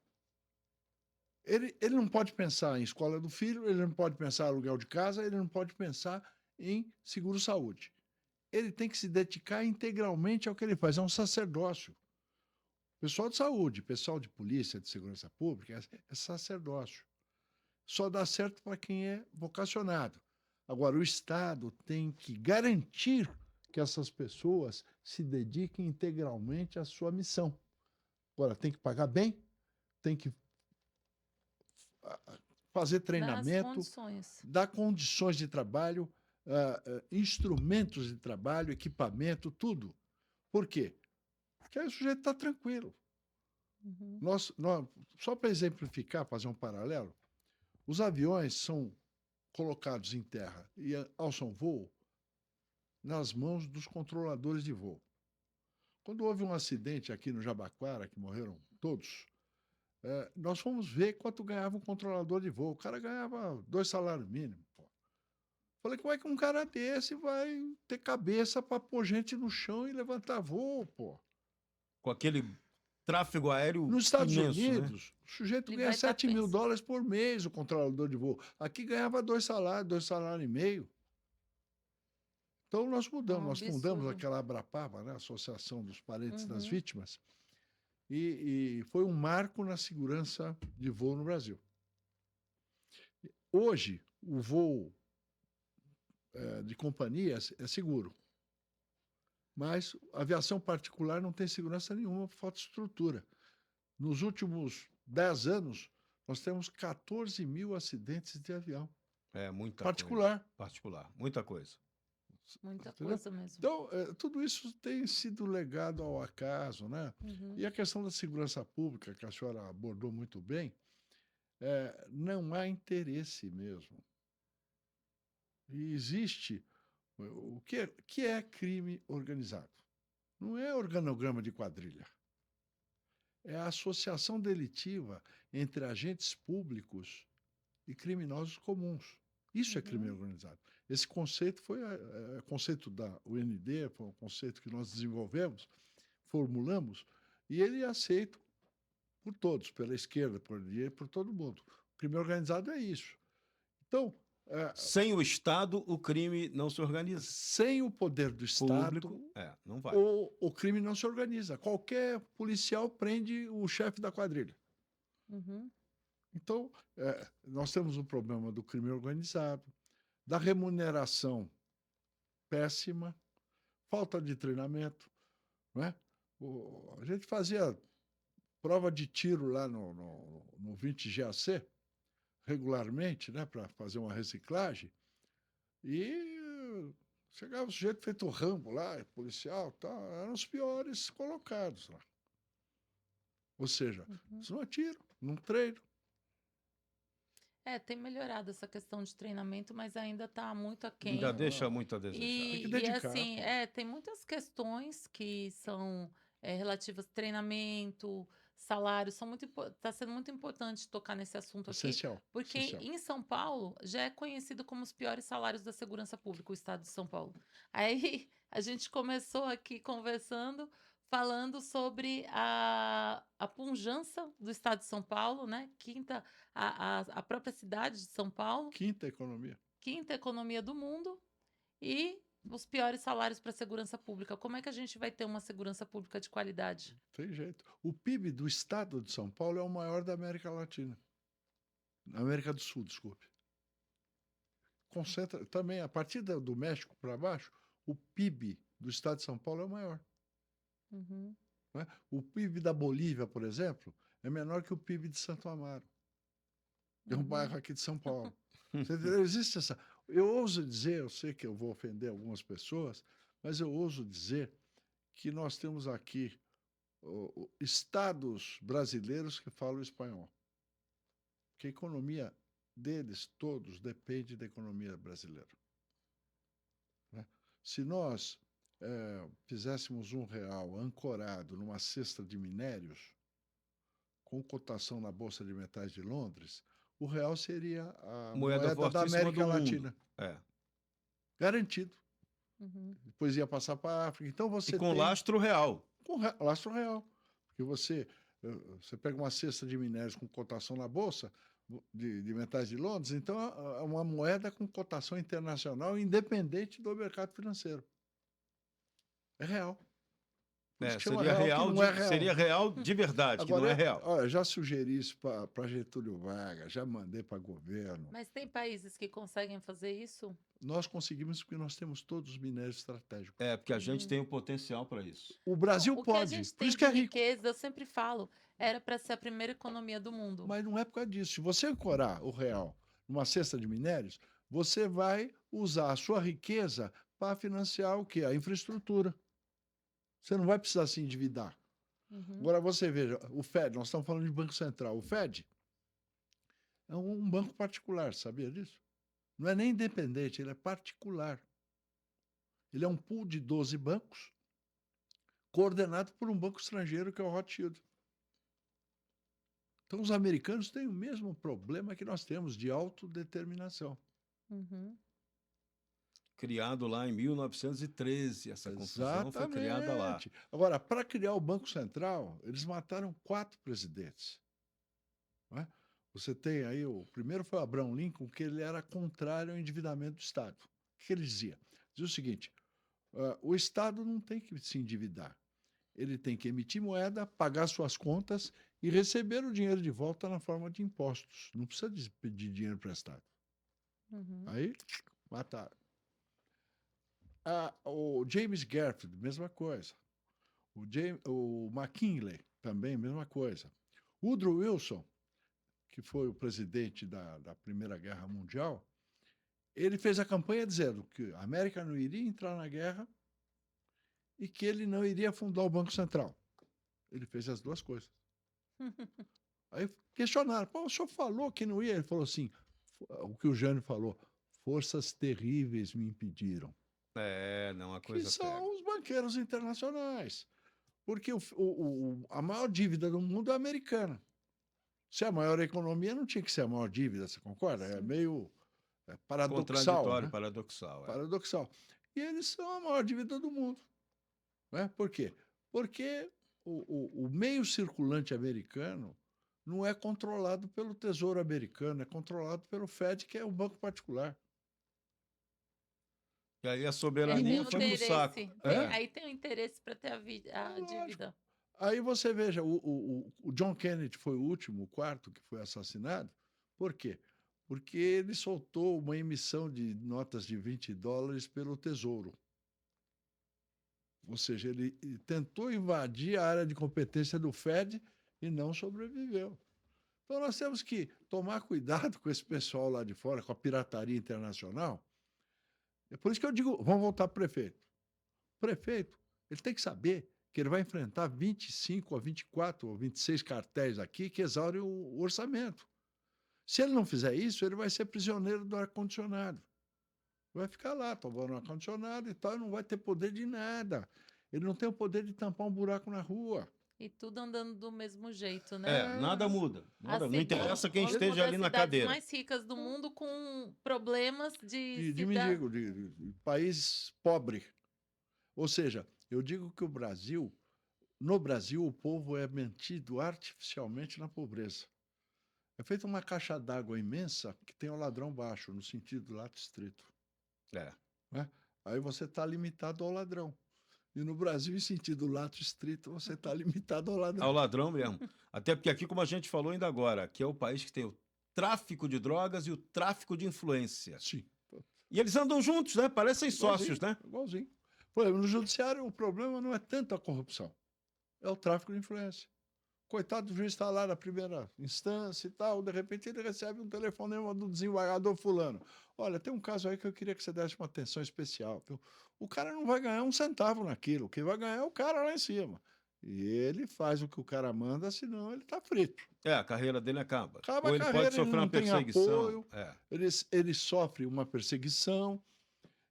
Ele não pode pensar em escola do filho, ele não pode pensar em aluguel de casa, ele não pode pensar em seguro-saúde. Ele tem que se dedicar integralmente ao que ele faz, é um sacerdócio. Pessoal de saúde, pessoal de polícia, de segurança pública, é sacerdócio. Só dá certo para quem é vocacionado. Agora, o Estado tem que garantir que essas pessoas se dediquem integralmente à sua missão. Agora, tem que pagar bem, tem que fazer Das treinamento, condições. dar condições de trabalho, instrumentos de trabalho, equipamento, tudo. Por quê? Porque aí o sujeito está tranquilo. Uhum. Só para exemplificar, fazer um paralelo, os aviões são colocados em terra e alçam voo nas mãos dos controladores de voo. Quando houve um acidente aqui no Jabaquara, que morreram todos, nós fomos ver quanto ganhava um controlador de voo. O cara ganhava 2 salários mínimos. Pô. Falei, como é que um cara desse vai ter cabeça para pôr gente no chão e levantar voo, pô? Com aquele tráfego aéreo Nos Estados imenso, né? Unidos, o sujeito Ele ganha vai estar 7 mil pensando. dólares por mês, o controlador de voo. Aqui ganhava 2 salários e meio. Então nós mudamos, Um nós fundamos absurdo. aquela Abrapava, né, Associação dos Parentes das Uhum. Vítimas, e foi um marco na segurança de voo no Brasil. Hoje, o voo de companhias é seguro, mas a aviação particular não tem segurança nenhuma por falta de estrutura. Nos últimos 10 anos, nós temos 14 mil acidentes de avião É muita particular. coisa. Particular, muita coisa. Muita Entendeu? coisa mesmo. Então, tudo isso tem sido legado ao acaso, né? Uhum. E a questão da segurança pública, que a senhora abordou muito bem, não há interesse mesmo. E existe o que é crime organizado. Não é organograma de quadrilha. É a associação delitiva entre agentes públicos e criminosos comuns. Isso é crime Uhum. organizado. Esse conceito foi o conceito da UND, foi um conceito que nós desenvolvemos, formulamos, e ele é aceito por todos, pela esquerda, por direita, por todo mundo. O crime organizado é isso. Então, Sem o Estado, o crime não se organiza. sem o poder do Estado, Público, não vai. o crime não se organiza. Qualquer policial prende o chefe da quadrilha. Uhum. Então, nós temos o problema do crime organizado, da remuneração péssima, falta de treinamento. Não é? A gente fazia prova de tiro lá no 20 GAC, regularmente, né, para fazer uma reciclagem, e Chegava o sujeito feito Rambo lá, policial, tal, eram os piores colocados lá. Ou seja, Uhum. isso não é tiro, não treino. Tem melhorado essa questão de treinamento, mas ainda está muito Ainda aquém. deixa muito a desejar. Tem que E dedicar, assim, pô. tem muitas questões que são relativas a treinamento, salário, está sendo muito importante tocar nesse assunto aqui, Essencial, porque essencial. em São Paulo já é conhecido como os piores salários da segurança pública, o estado de São Paulo. Aí a gente começou aqui conversando, falando sobre a pujança do estado de São Paulo, né? A própria cidade de São Paulo, Quinta economia. quinta economia do mundo e os piores salários para a segurança pública. Como é que a gente vai ter uma segurança pública de qualidade? Tem jeito. O PIB do estado de São Paulo é o maior da América Latina. América do Sul, desculpe. Concentra também, a partir do México para baixo, o PIB do estado de São Paulo é o maior. Uhum. Né? O PIB da Bolívia, por exemplo, é menor que o PIB de Santo Amaro. É um bairro aqui de São Paulo. Você entendeu? Existe essa. Eu ouso dizer, eu sei que eu vou ofender algumas pessoas, mas eu ouso dizer que nós temos aqui estados brasileiros que falam espanhol. Porque a economia deles todos depende da economia brasileira. Né? Se nós fizéssemos R$ 1 ancorado numa cesta de minérios, com cotação na Bolsa de Metais de Londres, o real seria a Moeda moeda da fortíssima América do mundo. Latina. Garantido. Uhum. Depois ia passar para a África. Então você E com tem lastro real. com lastro real. Porque você pega uma cesta de minérios com cotação na Bolsa de Metais de Londres, então é uma moeda com cotação internacional independente do mercado financeiro. É real. Por isso que chama Seria real, que real não é real. seria real de verdade, que não é real. Olha, já sugeri isso para Getúlio Vargas, já mandei para governo. Mas tem países que conseguem fazer isso? Nós conseguimos porque nós temos todos os minérios estratégicos. Porque a gente tem o potencial para isso. O Brasil O que a pode, gente por tem isso de que é rico. riqueza, eu sempre falo, era para ser a primeira economia do mundo. Mas não é por causa disso. Se você ancorar o real numa cesta de minérios, você vai usar a sua riqueza para financiar o quê? A infraestrutura. Você não vai precisar se endividar. Uhum. Agora você veja, o Fed, nós estamos falando de Banco Central. O Fed é um banco particular, sabia disso? Não é nem independente, ele é particular. Ele é um pool de 12 bancos, coordenado por um banco estrangeiro, que é o Rothschild. Então, os americanos têm o mesmo problema que nós temos, de autodeterminação. Uhum. Criado lá em 1913, essa confusão foi criada lá. Exatamente. Agora, para criar o Banco Central, eles mataram 4 presidentes. Não é? Você tem aí, o primeiro foi o Abraham Lincoln, que ele era contrário ao endividamento do Estado. O que ele dizia? Dizia o seguinte, o Estado não tem que se endividar. Ele tem que emitir moeda, pagar suas contas e receber o dinheiro de volta na forma de impostos. Não precisa de pedir dinheiro emprestado. Uhum. Aí, mataram. O James Garfield, mesma coisa. O McKinley, também, mesma coisa. Woodrow Wilson, que foi o presidente da Primeira Guerra Mundial, ele fez a campanha dizendo que a América não iria entrar na guerra e que ele não iria fundar o Banco Central. Ele fez as duas coisas. Aí questionaram, pô, o senhor falou que não ia? Ele falou assim, o que o Jânio falou, forças terríveis me impediram. Não, a Que coisa são pega. os banqueiros internacionais. Porque a maior dívida do mundo é a americana. Se é a maior economia, não tinha que ser a maior dívida, você concorda? Sim. É meio paradoxal. Contraditório, Né? paradoxal. Paradoxal. E eles são a maior dívida do mundo. Né? Por quê? Porque o meio circulante americano não é controlado pelo Tesouro americano, é controlado pelo Fed, que é um banco particular. E aí a Aí soberania tem um foi pro saco. interesse. Aí tem um interesse para ter a dívida. Aí você veja, o John Kennedy foi o último, o quarto que foi assassinado. Por quê? Porque ele soltou uma emissão de notas de $20 pelo Tesouro. Ou seja, ele tentou invadir a área de competência do Fed e não sobreviveu. Então nós temos que tomar cuidado com esse pessoal lá de fora, com a pirataria internacional, É por isso que eu digo, vamos voltar para o prefeito. O prefeito, ele tem que saber que ele vai enfrentar 25 ou 24 ou 26 cartéis aqui que exaurem o orçamento. Se ele não fizer isso, ele vai ser prisioneiro do ar-condicionado. Vai ficar lá, tomando ar-condicionado e tal, e não vai ter poder de nada. Ele não tem o poder de tampar um buraco na rua. E tudo andando do mesmo jeito, né? Nada muda. Não Assim, interessa quem uma esteja ali das na cidades cadeira. mais ricas do mundo com problemas de De mendigo, de país pobre. Ou seja, eu digo que no Brasil, o povo é mantido artificialmente na pobreza. É feita uma caixa d'água imensa que tem o ladrão baixo, no sentido do lato estrito. É. Né? Aí você está limitado ao ladrão. E no Brasil, em sentido lato estrito, você está limitado ao ladrão. Ao ladrão mesmo. Até porque aqui, como a gente falou ainda agora, aqui é o país que tem o tráfico de drogas e o tráfico de influência. Sim. E eles andam juntos, né? Parecem sócios, né? Igualzinho. Por exemplo, no judiciário, o problema não é tanto a corrupção, é o tráfico de influência. Coitado do juiz está lá na primeira instância e tal, de repente ele recebe um telefonema do desembargador fulano. Olha, tem um caso aí que eu queria que você desse uma atenção especial. O cara não vai ganhar um centavo naquilo, quem vai ganhar é o cara lá em cima. E ele faz o que o cara manda, senão ele está frito. A carreira dele acaba. Acaba Ou a ele carreira, pode sofrer ele uma não tem perseguição. apoio, ele sofre uma perseguição.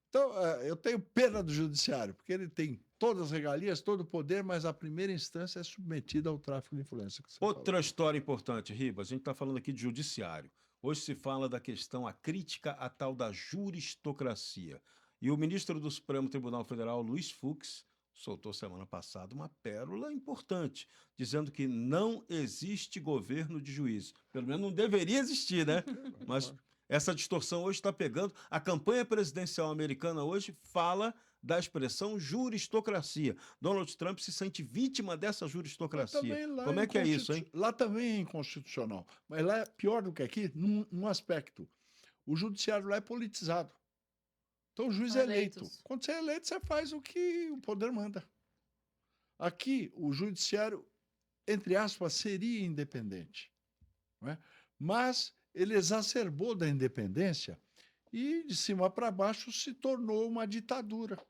Então, eu tenho pena do judiciário, porque ele tem todas as regalias, todo o poder, mas a primeira instância é submetida ao tráfico de influência. Que você Outra falou. história importante, Ribas, a gente está falando aqui de judiciário. Hoje se fala da questão, a crítica à tal da juristocracia. E o ministro do Supremo Tribunal Federal, Luiz Fux, soltou semana passada uma pérola importante, dizendo que não existe governo de juízes. Pelo menos não deveria existir, né? Mas essa distorção hoje está pegando. A campanha presidencial americana hoje fala da expressão juristocracia. Donald Trump se sente vítima dessa juristocracia. Como é que é isso, hein? Lá também é inconstitucional, mas lá é pior do que aqui, num aspecto. O judiciário lá é politizado. Então o juiz é eleito. Quando você é eleito, você faz o que o poder manda. Aqui, o judiciário, entre aspas, seria independente. Não é? Mas ele exacerbou da independência e, de cima para baixo, se tornou uma ditadura.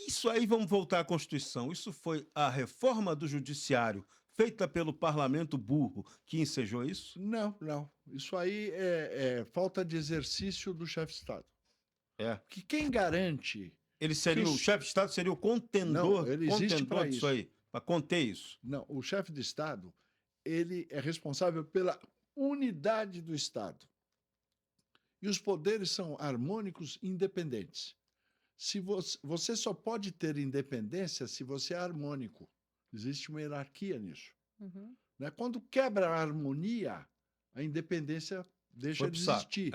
Isso aí, vamos voltar à Constituição. Isso foi a reforma do judiciário feita pelo parlamento burro que ensejou isso? Não. Isso aí é falta de exercício do chefe de Estado. Que quem garante... Ele seria, o chefe de Estado seria o contendor, ele existe para disso aí, para conter isso. Não, o chefe de Estado, ele é responsável pela unidade do Estado. E os poderes são harmônicos e independentes. Se você só pode ter independência se você é harmônico. Existe uma hierarquia nisso. Uhum. Né? Quando quebra a harmonia, a independência deixa de existir.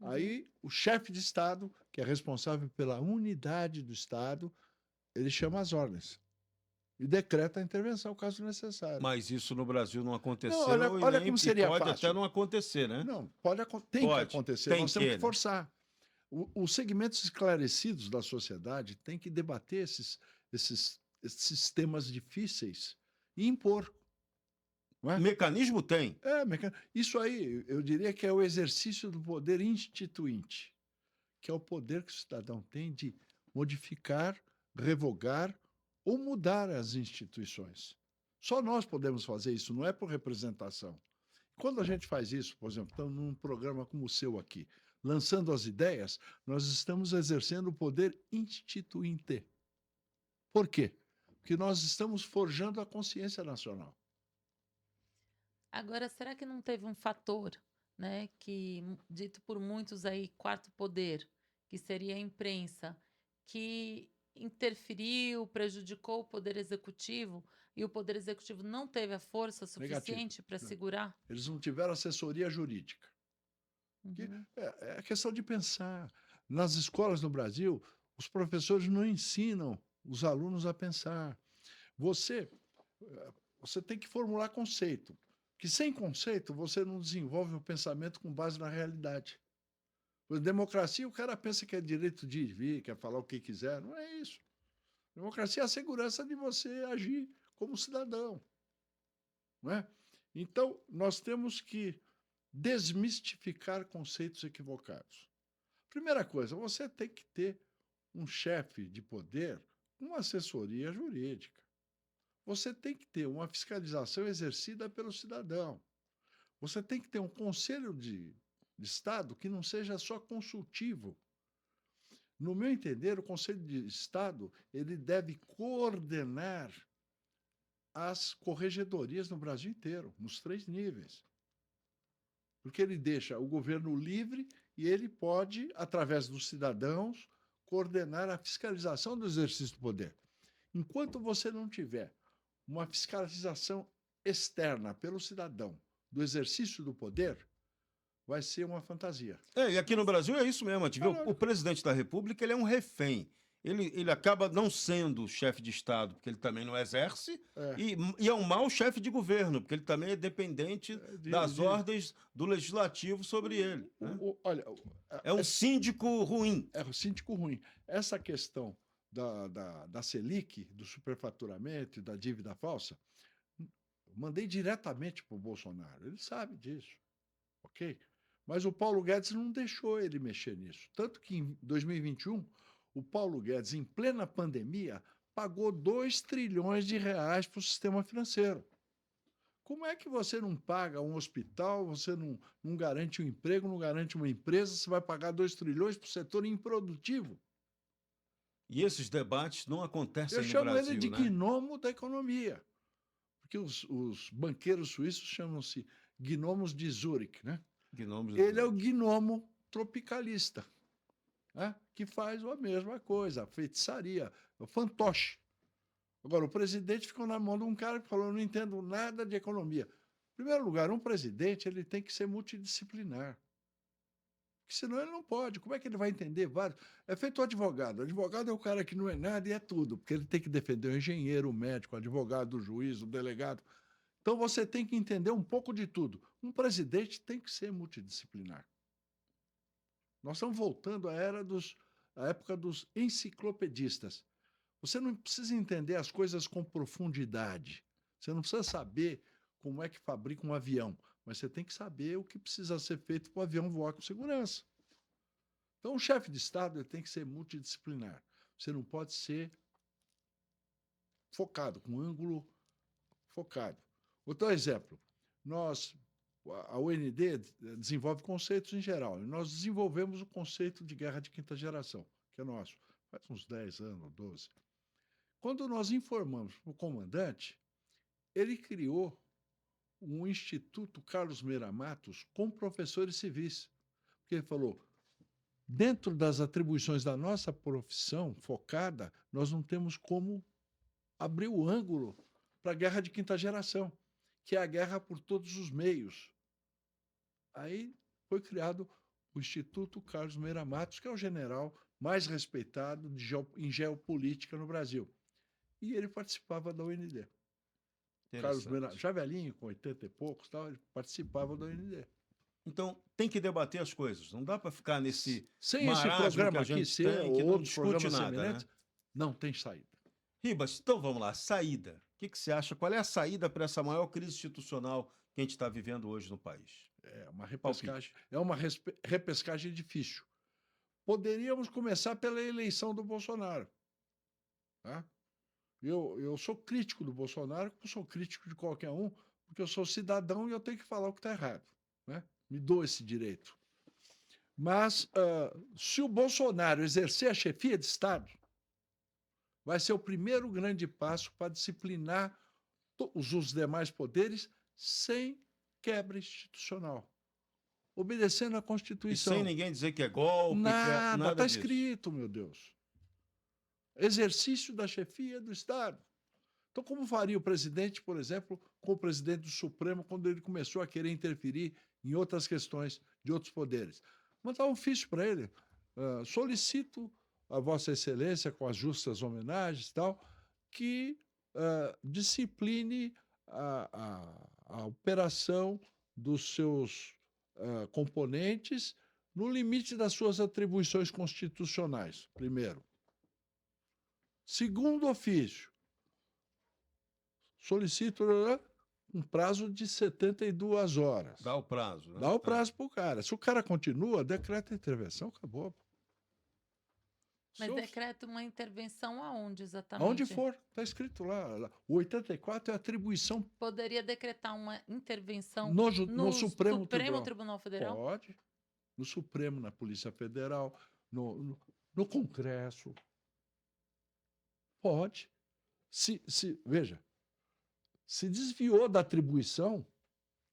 Aí, o chefe de Estado, que é responsável pela unidade do Estado, ele chama as ordens e decreta a intervenção, caso necessário. Mas isso no Brasil não aconteceu. Não, olha como seria pode fácil. até não acontecer, né? Não, tem que acontecer. Nós temos que forçar. Os segmentos esclarecidos da sociedade têm que debater esses temas difíceis e impor. Não é? Mecanismo tem. Isso aí, eu diria que é o exercício do poder instituinte, que é o poder que o cidadão tem de modificar, revogar ou mudar as instituições. Só nós podemos fazer isso, não é por representação. Quando a gente faz isso, por exemplo, estamos num programa como o seu aqui, lançando as ideias, nós estamos exercendo o poder instituinte. Por quê? Porque nós estamos forjando a consciência nacional. Agora, será que não teve um fator, né, que, dito por muitos aí, quarto poder, que seria a imprensa, que interferiu, prejudicou o Poder Executivo e o Poder Executivo não teve a força suficiente para segurar? Eles não tiveram assessoria jurídica. Uhum. É questão de pensar. Nas escolas no Brasil, os professores não ensinam os alunos a pensar. Você tem que formular conceito. Que sem conceito você não desenvolve o pensamento com base na realidade. Por democracia, o cara pensa que é direito de ir e vir, quer falar o que quiser. Não é isso. Democracia é a segurança de você agir como cidadão. Não é? Então, nós temos que desmistificar conceitos equivocados. Primeira coisa, você tem que ter um chefe de poder com uma assessoria jurídica. Você tem que ter uma fiscalização exercida pelo cidadão. Você tem que ter um conselho de Estado que não seja só consultivo. No meu entender, o Conselho de Estado ele deve coordenar as corregedorias no Brasil inteiro, nos 3 níveis. Porque ele deixa o governo livre e ele pode, através dos cidadãos, coordenar a fiscalização do exercício do poder. Enquanto você não tiver uma fiscalização externa pelo cidadão do exercício do poder, vai ser uma fantasia. E aqui no Brasil é isso mesmo. A gente vê o presidente da República, ele é um refém. Ele acaba não sendo chefe de Estado, porque ele também não exerce, e é um mau chefe de governo, porque ele também é dependente das ordens do legislativo sobre ele. Né? Olha, é um síndico ruim. É um síndico ruim. Essa questão da Selic, do superfaturamento e da dívida falsa, eu mandei diretamente para o Bolsonaro. Ele sabe disso, ok? Mas o Paulo Guedes não deixou ele mexer nisso. Tanto que em 2021, o Paulo Guedes, em plena pandemia, pagou 2 trilhões de reais para o sistema financeiro. Como é que você não paga um hospital, você não garante um emprego, não garante uma empresa, você vai pagar 2 trilhões para o setor improdutivo? E esses debates não acontecem no Brasil, Eu chamo ele de gnomo da economia. Porque os banqueiros suíços chamam-se gnomos de Zurich, né? Ele é o gnomo tropicalista, né? Que faz a mesma coisa, a feitiçaria, o fantoche. Agora, o presidente ficou na mão de um cara que falou, eu não entendo nada de economia. Em primeiro lugar, um presidente ele tem que ser multidisciplinar. Porque senão ele não pode. Como é que ele vai entender vários? É feito o advogado. O advogado é o cara que não é nada e é tudo, porque ele tem que defender o engenheiro, o médico, o advogado, o juiz, o delegado. Então você tem que entender um pouco de tudo. Um presidente tem que ser multidisciplinar. Nós estamos voltando à época dos enciclopedistas. Você não precisa entender as coisas com profundidade. Você não precisa saber como é que fabrica um avião, mas você tem que saber o que precisa ser feito para o avião voar com segurança. Então, o chefe de Estado ele tem que ser multidisciplinar. Você não pode ser focado, com ângulo focado. Outro exemplo, a UND desenvolve conceitos em geral. E nós desenvolvemos o conceito de guerra de quinta geração, que é nosso, faz uns 10 anos, 12. Quando nós informamos para o comandante, ele criou um Instituto Carlos Meira Matos com professores civis. Porque ele falou, dentro das atribuições da nossa profissão focada, nós não temos como abrir o ângulo para a guerra de quinta geração, que é a guerra por todos os meios. Aí foi criado o Instituto Carlos Meira Matos, que é o general mais respeitado em geopolítica no Brasil. E ele participava da UND. Carlos Meira, já velhinho, com 80 e poucos, tal, ele participava da UND. Então, tem que debater as coisas. Não dá para ficar nesse sem esse programa aqui ser ou outros programas nada, semelhantes, né? Não tem saída. Ribas, então vamos lá, saída. O que você acha? Qual é a saída para essa maior crise institucional que a gente está vivendo hoje no país? É uma repescagem difícil. Poderíamos começar pela eleição do Bolsonaro. Tá? Eu sou crítico do Bolsonaro, como sou crítico de qualquer um, porque eu sou cidadão e eu tenho que falar o que está errado. Né? Me dou esse direito. Mas, se o Bolsonaro exercer a chefia de Estado, vai ser o primeiro grande passo para disciplinar os demais poderes sem quebra institucional, obedecendo à Constituição. E sem ninguém dizer que é golpe, nada está escrito, meu Deus. Exercício da chefia do Estado. Então, como faria o presidente, por exemplo, com o presidente do Supremo, quando ele começou a querer interferir em outras questões de outros poderes? Mandar um ofício para ele. Solicito a Vossa Excelência, com as justas homenagens e tal, que discipline a operação dos seus componentes no limite das suas atribuições constitucionais, primeiro. Segundo ofício, solicito um prazo de 72 horas. Dá o prazo, né? Dá o prazo para o cara. Se o cara continua, decreta a intervenção, acabou. Mas Se eu- decreta uma intervenção aonde exatamente? Aonde for, está escrito lá. O 84 é atribuição Poderia decretar uma intervenção no Supremo Tribunal Federal? Pode. No Supremo, na Polícia Federal, no Congresso. Pode. Veja, se desviou da atribuição,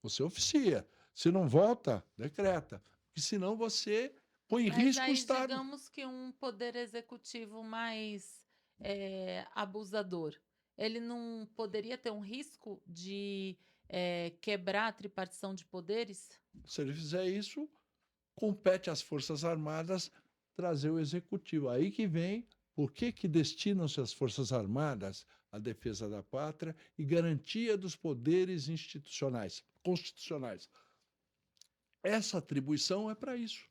você oficia. Se não volta, decreta. Porque senão você põe em Mas risco aí, o Estado. digamos que um poder executivo mais abusador, ele não poderia ter um risco de quebrar a tripartição de poderes? Se ele fizer isso, compete às Forças Armadas trazer o Executivo. Aí que vem por que destinam-se as Forças Armadas à defesa da pátria e garantia dos poderes institucionais, constitucionais. Essa atribuição é para isso.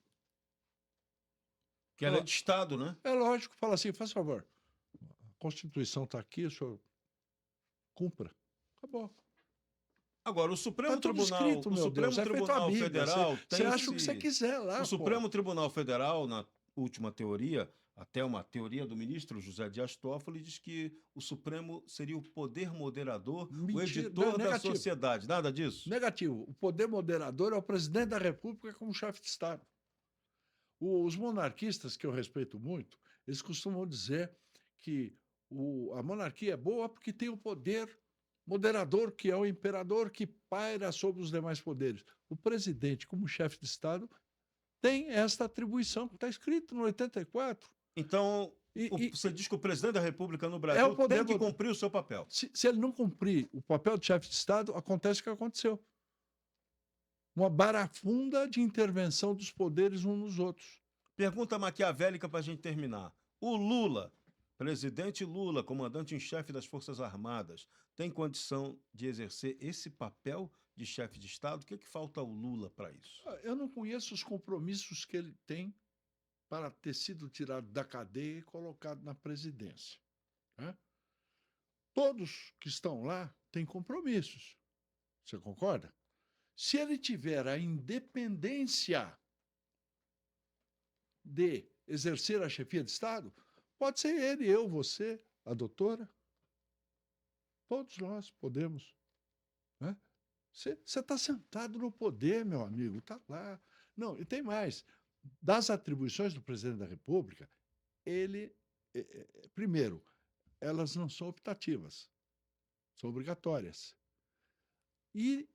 Que ela é de Estado, né? É lógico, fala assim, faz favor, a Constituição está aqui, o senhor cumpra. Acabou. Agora, o Supremo Tá tudo Tribunal, escrito, o meu Supremo Deus, é feito a Tribunal Bíblia. Federal Você tem acha o que você quiser lá, O pô. Supremo Tribunal Federal, na última teoria, até uma teoria do ministro José Dias Toffoli, diz que o Supremo seria o poder moderador, o Mentira, editor da negativo. sociedade. Nada disso? Negativo. O poder moderador é o presidente da República como chefe de Estado. Os monarquistas, que eu respeito muito, eles costumam dizer que a monarquia é boa porque tem o poder moderador, que é o imperador, que paira sobre os demais poderes. O presidente, como chefe de Estado, tem esta atribuição que está escrito no 84. Então, E você diz que o presidente da República no é Brasil o poder tem que moder- cumprir o seu papel. se ele não cumprir o papel de chefe de Estado, acontece o que aconteceu. Uma barafunda de intervenção dos poderes uns nos outros. Pergunta maquiavélica para a gente terminar. O Lula, presidente Lula, comandante em chefe das Forças Armadas, tem condição de exercer esse papel de chefe de Estado? O que falta ao Lula para isso? Eu não conheço os compromissos que ele tem para ter sido tirado da cadeia e colocado na presidência, né? Todos que estão lá têm compromissos. Você concorda? Se ele tiver a independência de exercer a chefia de Estado, pode ser ele, eu, você, a doutora. Todos nós podemos, né? Você está sentado no poder, meu amigo, está lá. Não, e tem mais. Das atribuições do presidente da República, ele, primeiro, elas não são optativas, são obrigatórias. E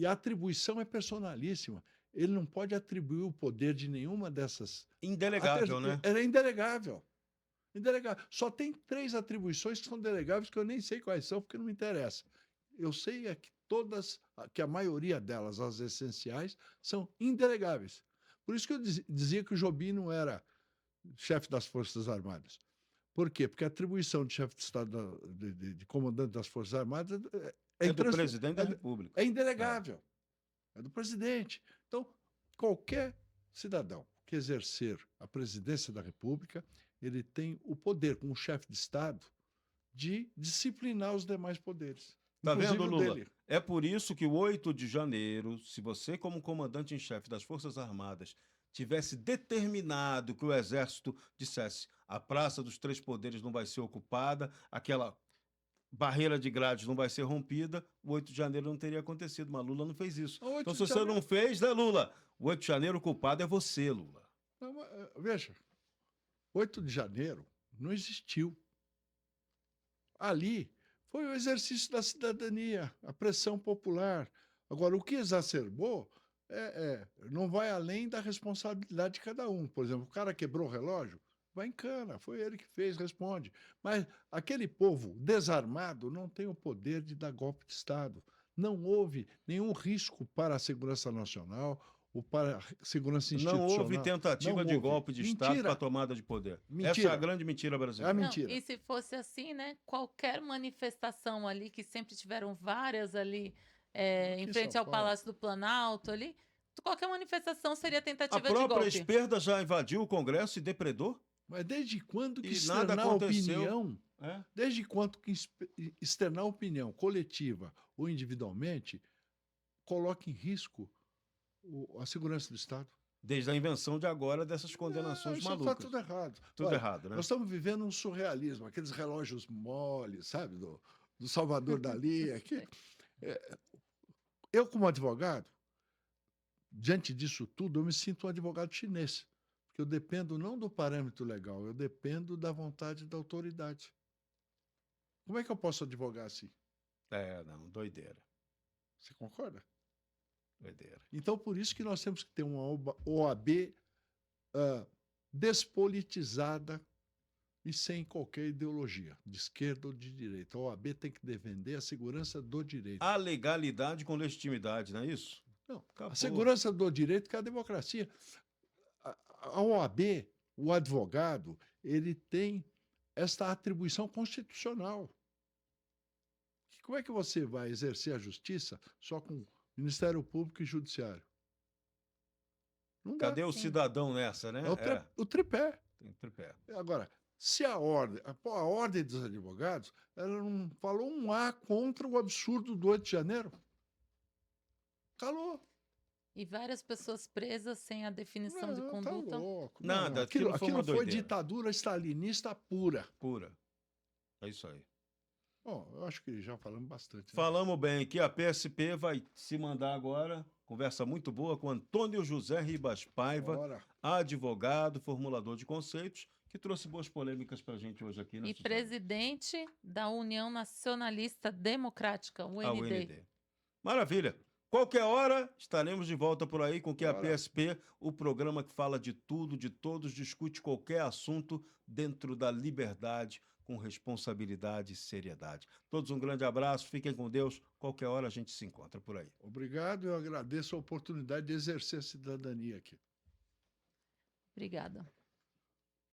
a atribuição é personalíssima. Ele não pode atribuir o poder de nenhuma dessas. Indelegável, né? É indelegável. Indelegável. Só tem 3 atribuições que são delegáveis, que eu nem sei quais são, porque não me interessa. Eu sei que a maioria delas, as essenciais, são indelegáveis. Por isso que eu dizia que o Jobim não era chefe das Forças Armadas. Por quê? Porque a atribuição de chefe de Estado, de comandante das Forças Armadas, É do presidente da República. é indelegável. É do presidente. Então, qualquer cidadão que exercer a presidência da República, ele tem o poder, como chefe de Estado, de disciplinar os demais poderes. Tá vendo, inclusive o Lula? dele. É por isso que o 8 de janeiro, se você, como comandante em chefe das Forças Armadas, tivesse determinado que o Exército dissesse a Praça dos Três Poderes não vai ser ocupada, aquela barreira de grades não vai ser rompida, o 8 de janeiro não teria acontecido, mas Lula não fez isso. O 8 Então, de se você janeiro- não fez, né, Lula? O 8 de janeiro o culpado é você, Lula. Não, mas, veja, 8 de janeiro não existiu. Ali foi o exercício da cidadania, a pressão popular. Agora, o que exacerbou não vai além da responsabilidade de cada um. Por exemplo, o cara quebrou o relógio, vai em cana, foi ele que fez, responde. Mas aquele povo desarmado não tem o poder de dar golpe de Estado. Não houve nenhum risco para a segurança nacional ou para a segurança Não institucional. houve tentativa Não de houve. golpe de Estado Mentira. para tomada de poder. Mentira. Essa é a grande mentira brasileira. É a Não, mentira. e se fosse assim, né? Qualquer manifestação ali, que sempre tiveram várias ali, Aqui em em frente São ao Paulo. Palácio do Planalto ali, qualquer manifestação seria A tentativa de própria golpe. esquerda já invadiu o Congresso e depredou? Mas desde quando que E nada externar aconteceu. opinião É? Desde quando que externar opinião coletiva ou individualmente coloca em risco a segurança do Estado? Desde a invenção de agora dessas condenações Isso está malucas. tudo errado. Tudo Olha, errado, né? nós estamos vivendo um surrealismo, aqueles relógios moles, sabe, do Salvador Dalí. Aqui. Eu, como advogado, diante disso tudo, eu me sinto um advogado chinês, porque eu dependo não do parâmetro legal, eu dependo da vontade da autoridade. Como é que eu posso advogar assim? Não, doideira. Você concorda? Doideira. Então, por isso que nós temos que ter uma OAB despolitizada e sem qualquer ideologia, de esquerda ou de direita. A OAB tem que defender a segurança do direito. A legalidade com legitimidade, não é isso? Não, Acabou. a segurança do direito que é a democracia. A OAB, o advogado, ele tem esta atribuição constitucional. Como é que você vai exercer a justiça só com Ministério Público e Judiciário? Não dá. Cadê o cidadão nessa, né? É o tripé. Tem tripé. Agora, se a ordem dos advogados, ela não falou um A contra o absurdo do 8 de janeiro. Calou. E várias pessoas presas sem a definição de Tá conduta. louco. Nada, Aquilo aquilo foi uma foi doideira. ditadura stalinista pura. Pura. É isso aí. Bom, eu acho que já falamos bastante. Né? Falamos bem que a PSP vai se mandar agora. Conversa muito boa com Antônio José Ribas Paiva, Bora. advogado, formulador de conceitos, que trouxe boas polêmicas para a gente hoje aqui. Né, E Suzana? presidente da União Nacionalista Democrática, A UND. UND. Maravilha. Qualquer hora estaremos de volta por aí com que a Bora. PSP, o programa que fala de tudo, de todos, discute qualquer assunto dentro da liberdade, com responsabilidade e seriedade. Todos um grande abraço, fiquem com Deus. Qualquer hora a gente se encontra por aí. Obrigado, eu agradeço a oportunidade de exercer a cidadania aqui. Obrigada.